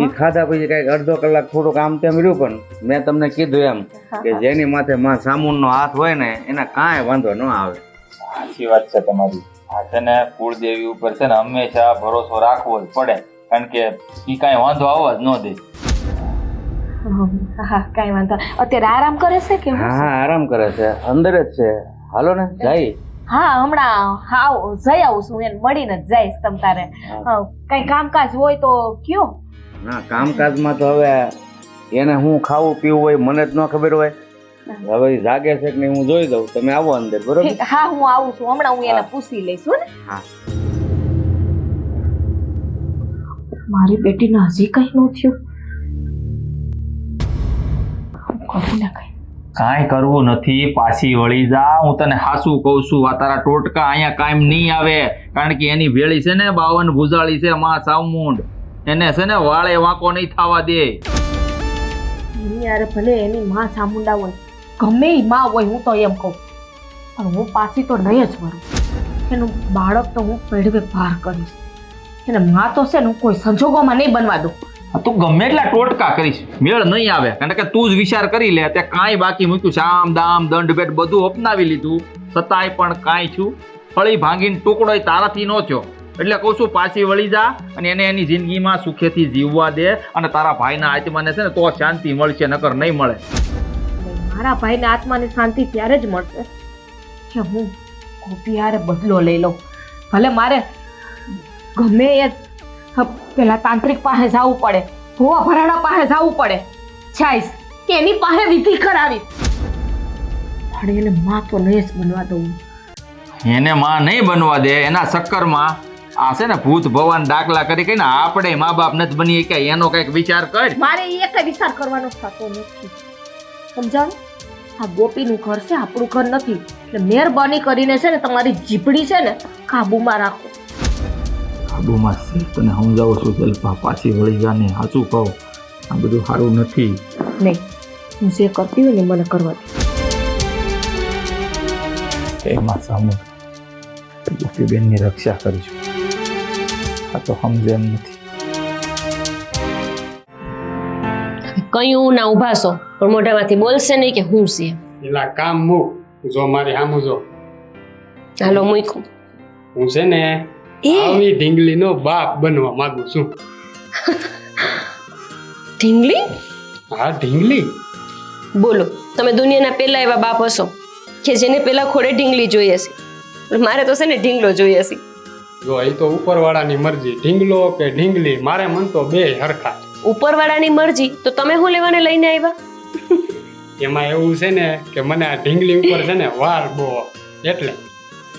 એ ખાધા પછી કંઈક અડધો કલાક થોડુંક આમ તેમ રહ્યું પણ મેં તમને કીધું એમ કે જેની માથે માં સામુનનો હાથ હોય ને એને કાંઈ વાંધો ન આવે. સાચી વાત છે તમારી. આ છે ને કુળદેવી ઉપર છે ને હંમેશા ભરોસો રાખવો જ પડે, કારણ કે એ કાંઈ વાંધો આવવા જ ન દે. હા કાંઈ વાંધો નહીં. અત્યારે આરામ કરે છે કે હા હા આરામ કરે છે, અંદર જ છે. હાલો ને જાય. હા હમણાં હા જઈ આવું છું એને મળીને જ જઈશ તમ તારે. કઈ કામકાજ હોય તો કયો. ના કામકાજમાં તો હવે એને હું ખાવું પીવું હોય મને જ ન ખબર હોય. હવે જાગે છે કે નહીં હું જોઈ દઉં, તમે આવો અંદર. બરોબર? હા હું આવું છું હમણાં. હું એને પૂછી લઈશું ને. હા મારી બેટીને હજી કઈ ન થયું. કરું ને કઈ. કાંઈ કરવું નથી, પાછી વળી જા. હું તને હાસું કહું છું, આ તારા ટોટકા અહીંયા કાયમ નહીં આવે, કારણ કે એની ભેળી છે ને 52 ભુજાળી છે માં સાવમુંડ. એને છે ને વાળે વાંકો નહીં થવા દે. એની યાર ભલે એની માં ચામુંડા હોય, ગમે એ માં હોય, હું તો એમ કહું, પણ હું પાછી તો નહીં જ મરું. એનું બાળક તો હું પેઢવે પાર કરીશ. એને માં તો છે ને હું કોઈ સંજોગોમાં નહીં બનવા દઉં. તું ગમે એટલા ટોટકા કરીશ મેળ નહીં આવે, કારણ કે તું જ વિચાર કરી લે. તે કાંઈ બાકી મૂક્યું? શામ દામ દંડ ભેટ બધું અપનાવી લીધું, છતાંય પણ કાંઈ છું ફળી ભાંગીને ટુકડો તારાથી ન થયો. એટલે કહું છું પાછી વળી જા અને એને એની જિંદગીમાં સુખેથી જીવવા દે, અને તારા ભાઈના આત્માને છે ને તો શાંતિ મળશે, નકર નહીં મળે. મારા ભાઈને આત્માને શાંતિ ત્યારે જ મળશે કે હું ગોપી હારે બદલો લઈ લઉં. ભલે મારે ગમે એ પેલા તાંત્રિક પાસે જવું પડે, ભૂવા ભરાડા પાસે જવું પડે, છાઈશ કે એની પાસે વિધિ કરાવી, પણ એને માં તો નહીં જ બનવા દઉં. એને માં નહીં બનવા દે. એના ચક્કરમાં આ છે ને ભૂત ભવાન દાખલા કરી કઈ ને આપણે મા બાપ નથી બની કે એનો કઈક વિચાર કર. મારે એ કઈ વિચાર કરવાનો થતો નથી, સમજાવ. આ ગોપીનું ઘર છે, આપણું ઘર નથી. એટલે મહેરબાની કરીને છે ને તમારી જીભડી છે ને કાબુમાં રાખો. કાબુમાં છે તને સમજાવું છું જલ્પા, પાછી વળી જા ને. સાચું કહું, આ બધું સારું નથી. નહીં, હું જે કરતી હોય ને મને કરવા દે. એમાં સામુ ગોપીબેનની રક્ષા કરીશું. આ તો સમજે એમ નથી. કયું ના ઊભા છો પણ મોઢામાંથી બોલશે નહીં કે હું છે. પેલા કામ મૂક, જો મારી સામું જો. હાલો મૂકું. હું છે ને આવી ઢીંગલીનો બાપ બનવા માંગુ છું. ઢીંગલી? હા ઢીંગલી. બોલો, તમે દુનિયાના પહેલા એવા બાપ હશો કે જેને પેલા ખોડે ઢીંગલી જોઈએ છે. પણ મારે તો છે ને ઢીંગલો જોઈએ છે. જો એ તો ઉપરવાળાની મરજી, ઢીંગલો કે ઢીંગલી મારે મન તો બે હરખા. ઉપરવાળાની મરજી તો તમે શું લેવાને લઈને આવ્યા? એમાં એવું છે ને કે મને આ ઢીંગલી ઉપર છે ને વાર બહુ એટલે.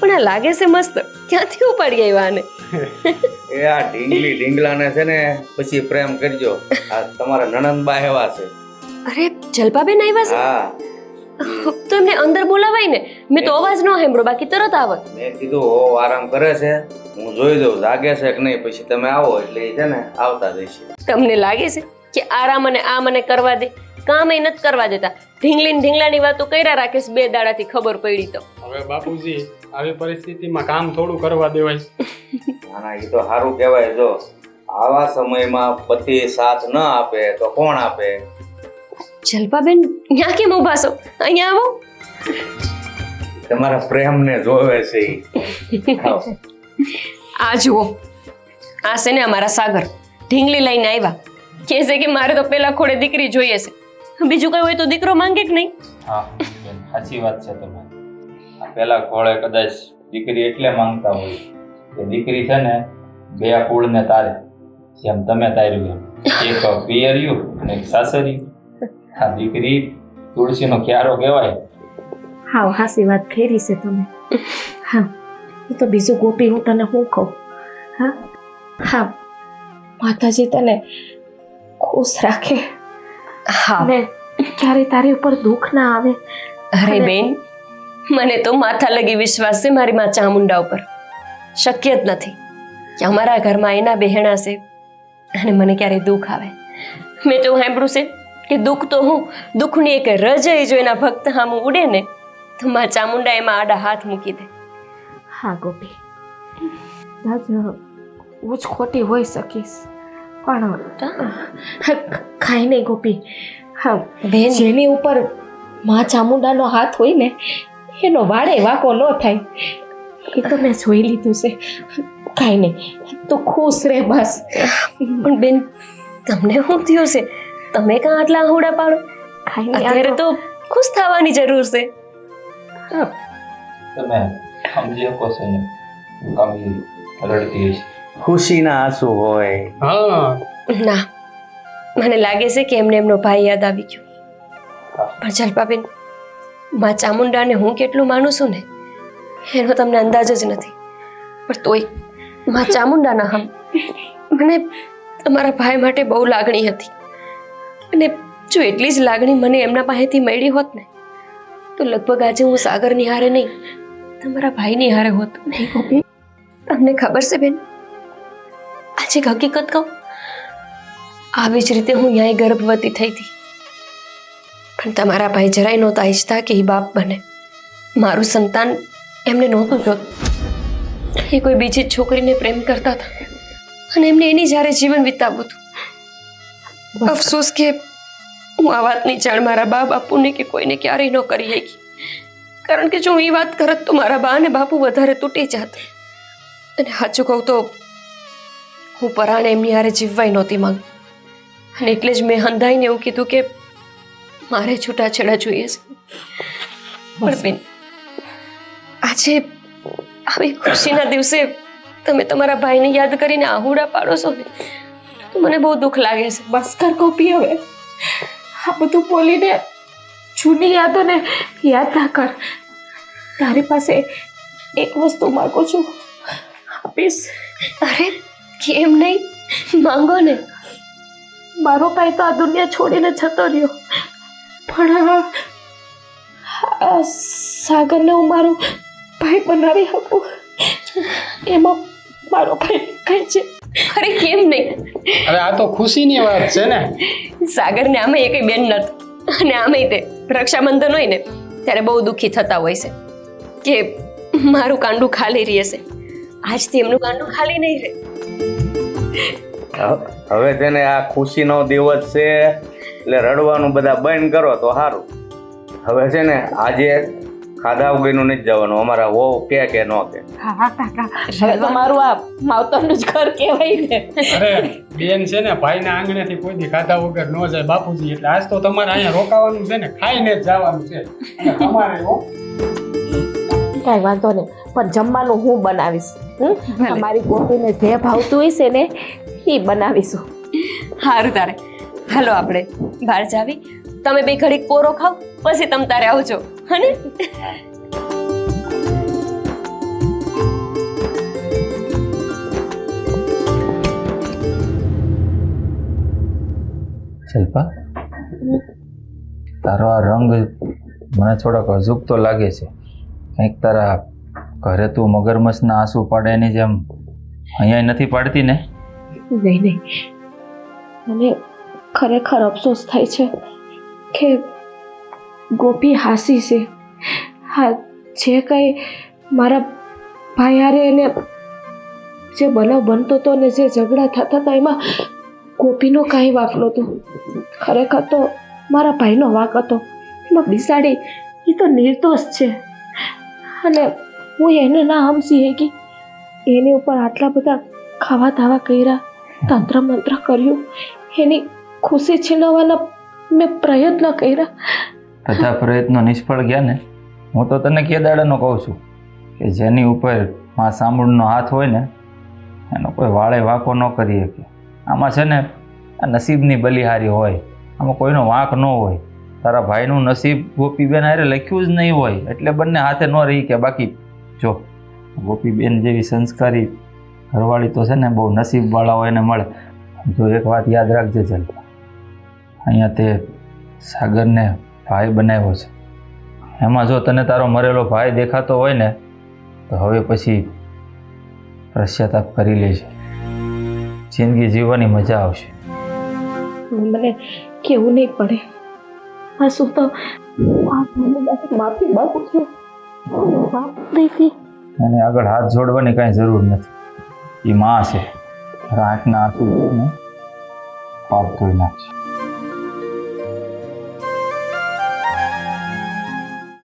પણ આ લાગે છે મસ્ત, ક્યાંથી ઉપાડી આવ્યા આને? એ આ ઢીંગલી ઢીંગલાને છે ને પછી પ્રેમ કરજો. આ તમારા નણંદબા એવા છે. અરે જલપાબેન આવ્યા હા છે તો એમને અંદર બોલાવાય ને. મેં તો અવાજ ન સાંભળ્યો, બાકી તરત આવત. મેં કીધું ઓ આરામ કરે છે, હું જોઈ દઉં જાગે છે કે નહીં, પછી તમે આવો એટલે એ છે ને આવતા જઈશે. તમને લાગે છે કે આરામ અને આ મને કરવા દે? કામ એ નથી કરવા દેતા. ઢીંગલી ને ઢીંગલાની વાતો કર્યા રાખે છે 2 દાડાથી, ખબર પડી તો. હવે બાપુજી આવી પરિસ્થિતિમાં કામ થોડું કરવા દેવાય. ના ના એ તો સારું કહેવાય. જો આવા સમયમાં પતિ સાથ ન આપે તો કોણ આપે? જલપાબેન ત્યાં કેમ ઊભા છો? અહીંયા આવો. તમારા પ્રેમને જોવે છે ઈ. આવો. આ જુઓ, આ છે ને અમારા સાગર ઢીંગલી લઈને આવ્યા. કહે છે કે મારે તો પેલા ખોડે દીકરી જોઈએ છે, બીજું કઈ હોય તો દીકરો માંગે કે નહીં? હા બેન, સાચી વાત છે તમારી. આ પેલા ખોળે કદાચ દીકરી એટલે માંગતા હોય કે દીકરી છે ને 2 કુળને તારે, જેમ તમે તાર્યું એમ. એક પિયરિયું અને એક સાસરિયું. આ દીકરી તુલસીનો ક્યારો કહેવાય. હા હાસી વાત કરી છે તમે. હા એ તો બીજું ગોપી હું તને શું કહું. હા હા માતાજી તને ખુશ રાખે હા. ને ક્યારે તારી ઉપર દુઃખ ના આવે. અરે બેન, મને તો માથા લગી વિશ્વાસ છે મારી માં ચામુંડા ઉપર. શક્ય જ નથી કે અમારા ઘરમાં એના બહેણા છે અને મને ક્યારે દુઃખ આવે. મેં તો સાંભળ્યું છે કે દુઃખ તો હું દુઃખની એક રજઈ જો એના ભક્ત સામે ઉડે ને તો માં ચામુંડા એમાં આડા હાથ મૂકી દે. હા ગોપી, કદાચ હું જ ખોટી હોઈ શકીશ, પણ કાંઈ નહીં ગોપી. હા બેન, જેની ઉપર મા ચામુંડાનો હાથ હોય ને એનો વાળે વાંકો ન થાય, એ તો મેં જોઈ લીધું છે. કાંઈ નહીં, તું ખુશ રહે બસ. પણ બેન તમને શું થયું છે? તમે કાં આટલા આહુડા પાડો? કાંઈ નહીં, અત્યારે તો ખુશ થવાની જરૂર છે. તમે સમજી શકો છો ને કામી રડતી હશે. ખુશીના આંસુ હોય. હા ના, મને લાગે છે કે એમને એમનો ભાઈ યાદ આવી ગયો. પણ જલ્પાબેન, મા ચામુંડાને હું કેટલું માનું છું ને એનો તમને અંદાજ જ નથી. પણ તોય મા ચામુંડાના હમ મને તમારા ભાઈ માટે બહુ લાગણી હતી. અને જો એટલી જ લાગણી મને એમના પાસેથી મળી હોત ને તો લગભગ આજે હું સાગરની હારે નહીં, તમારા ભાઈની હારે હોત. તમને ખબર છે બેન, આજે એક હકીકત કહું, આવી જ રીતે હું અહીંયા ગર્ભવતી થઈ હતી. પણ તમારા ભાઈ જરાય નહોતા ઈચ્છતા કે એ બાપ બને. મારું સંતાન એમને નહોતું જોતું. એ કોઈ બીજી જ છોકરીને પ્રેમ કરતા હતા અને એમને એની જ્યારે જીવન વિતાવવું હતું. અફસોસ કે હું આ વાતની જાણ મારા બા બાપુને કે કોઈને ક્યારેય ન કરી શકી. કારણ કે જો હું એ વાત કરત તો મારા બા અને બાપુ વધારે તૂટી જાત. અને સાચું કહું તો હું પરાણે એમની હારે જીવવાય નહોતી માંગતી. અને એટલે જ મેં હંધાઈને એવું કીધું કે મારે છૂટાછેડા જોઈએ છે. પણ બેન, આજે આવી ખુશીના દિવસે તમે તમારા ભાઈને યાદ કરીને આહુડા પાડો છો ને તો મને બહુ દુઃખ લાગે છે. બસ કર ગોપી, હવે આ બધું બોલીને જૂની યાદોને યાદ ના કર. તારી પાસે એક વસ્તુ માંગુ છું, આપીશ? અરે કેમ નહીં, માંગો ને. મારો ભાઈ તો આ દુનિયા છોડીને જતો રહ્યો, પણ આ સાગરને હું મારો ભાઈ બનાવી શકું, એમાં મારો ભાઈ કઈ છે? અરે કેમ નહીં, અરે આ તો ખુશીની વાત છે ને. સાગરને આમે એકેય બેન નથી અને આમે તે રક્ષાબંધન હોય ને ત્યારે બહુ દુઃખી થતા હોય છે કે મારું કાંડું ખાલી રહેશે. આજથી એમનું કાંડું ખાલી નહીં રહે. હવે તેને આ ખુશીનો દિવસ છે એટલે રડવાનું બધા બંધ કરો તો સારું. હવે છે ને આજે ખાધા વગરનું નથી જવાનું, અમારા વહુ કે ન કે. હા કાકા, હવે તો મારું આ માવતરનું જ ઘર કહેવાય ને. અરે બેન છે ને ભાઈના આંગણેથી કોઈ દી ખાધા વગર ન જાય બાપુજી. એટલે આજ તો તમારે અહીંયા રોકાવાનું છે ને, ખાઈને જ જવાનું છે. અને તમારે કાંઈ વાંધો નહીં, પણ જમવાનું હું બનાવીશ. અમારી ગોપીને જે ભાવતું હશે ને એ બનાવીશું. સારું તારે, હાલો આપણે બહાર જાવી. તમે બે ઘડીક પોરો ખાવ પછી તમ તારે આવજો, હને? શિલ્પા, તારો આ રંગ મને થોડોક અજુગતો લાગે છે. કંઈક તારા ઘરે તું મગરમચ્છના આંસુ પાડે એની જેમ અહીંયા નથી પાડતી ને? નહીં નહીં, મને ખરેખર અફસોસ થાય છે કે ગોપી હાસી છે. હા, જે કંઈ મારા ભાઈ હારે એને જે બનાવ બનતો હતો ને જે ઝઘડા થતા હતા એમાં ગોપીનો કાંઈ વાંક નહોતો. ખરેખર તો મારા ભાઈનો વાંક હતો. એમાં બિસાડી એ તો નિર્દોષ છે અને હું એને ના સમજી શકી. એની ઉપર આટલા બધા ખાવા ધાવા કર્યા, તંત્ર મંત્ર કર્યું, એની ખુશી છીનવવાના મેં પ્રયત્ન કર્યા. બધા પ્રયત્નો નિષ્ફળ ગયા ને. હું તો તને કે દાડાનો કહું છું કે જેની ઉપર માં સાંભળનો હાથ હોય ને એનો કોઈ વાળે વાંકો ન કરી શકે. આમાં છે ને આ નસીબની બલિહારી હોય, આમાં કોઈનો વાંક ન હોય. તારા ભાઈનું નસીબ ગોપીબેન હારે લખ્યું જ નહીં હોય એટલે બંને હાથે ન રહી કે. બાકી જો ગોપીબેન જેવી સંસ્કારી ઘરવાળી તો છે ને બહુ નસીબવાળાઓ એને મળે. જો એક વાત યાદ રાખજે જલ્પા, અહીંયા તે સાગરને ભાઈ બનાવ્યો છે, એમાં જો તને તારો મરેલો ભાઈ દેખાતો હોય ને તો હવે પછી પશ્ચાતાપ કરી લેજે. જિંદગી જીવવાની મજા આવશે. મને કેવું નહીં પડે. આ શું તો માફી માંગુ છું. માફ દીધી. એને આગળ હાથ જોડવાની કાંઈ જરૂર નથી. એ માં છે. આંખના આંસુ ને પાપ ધોઈ નાખશે.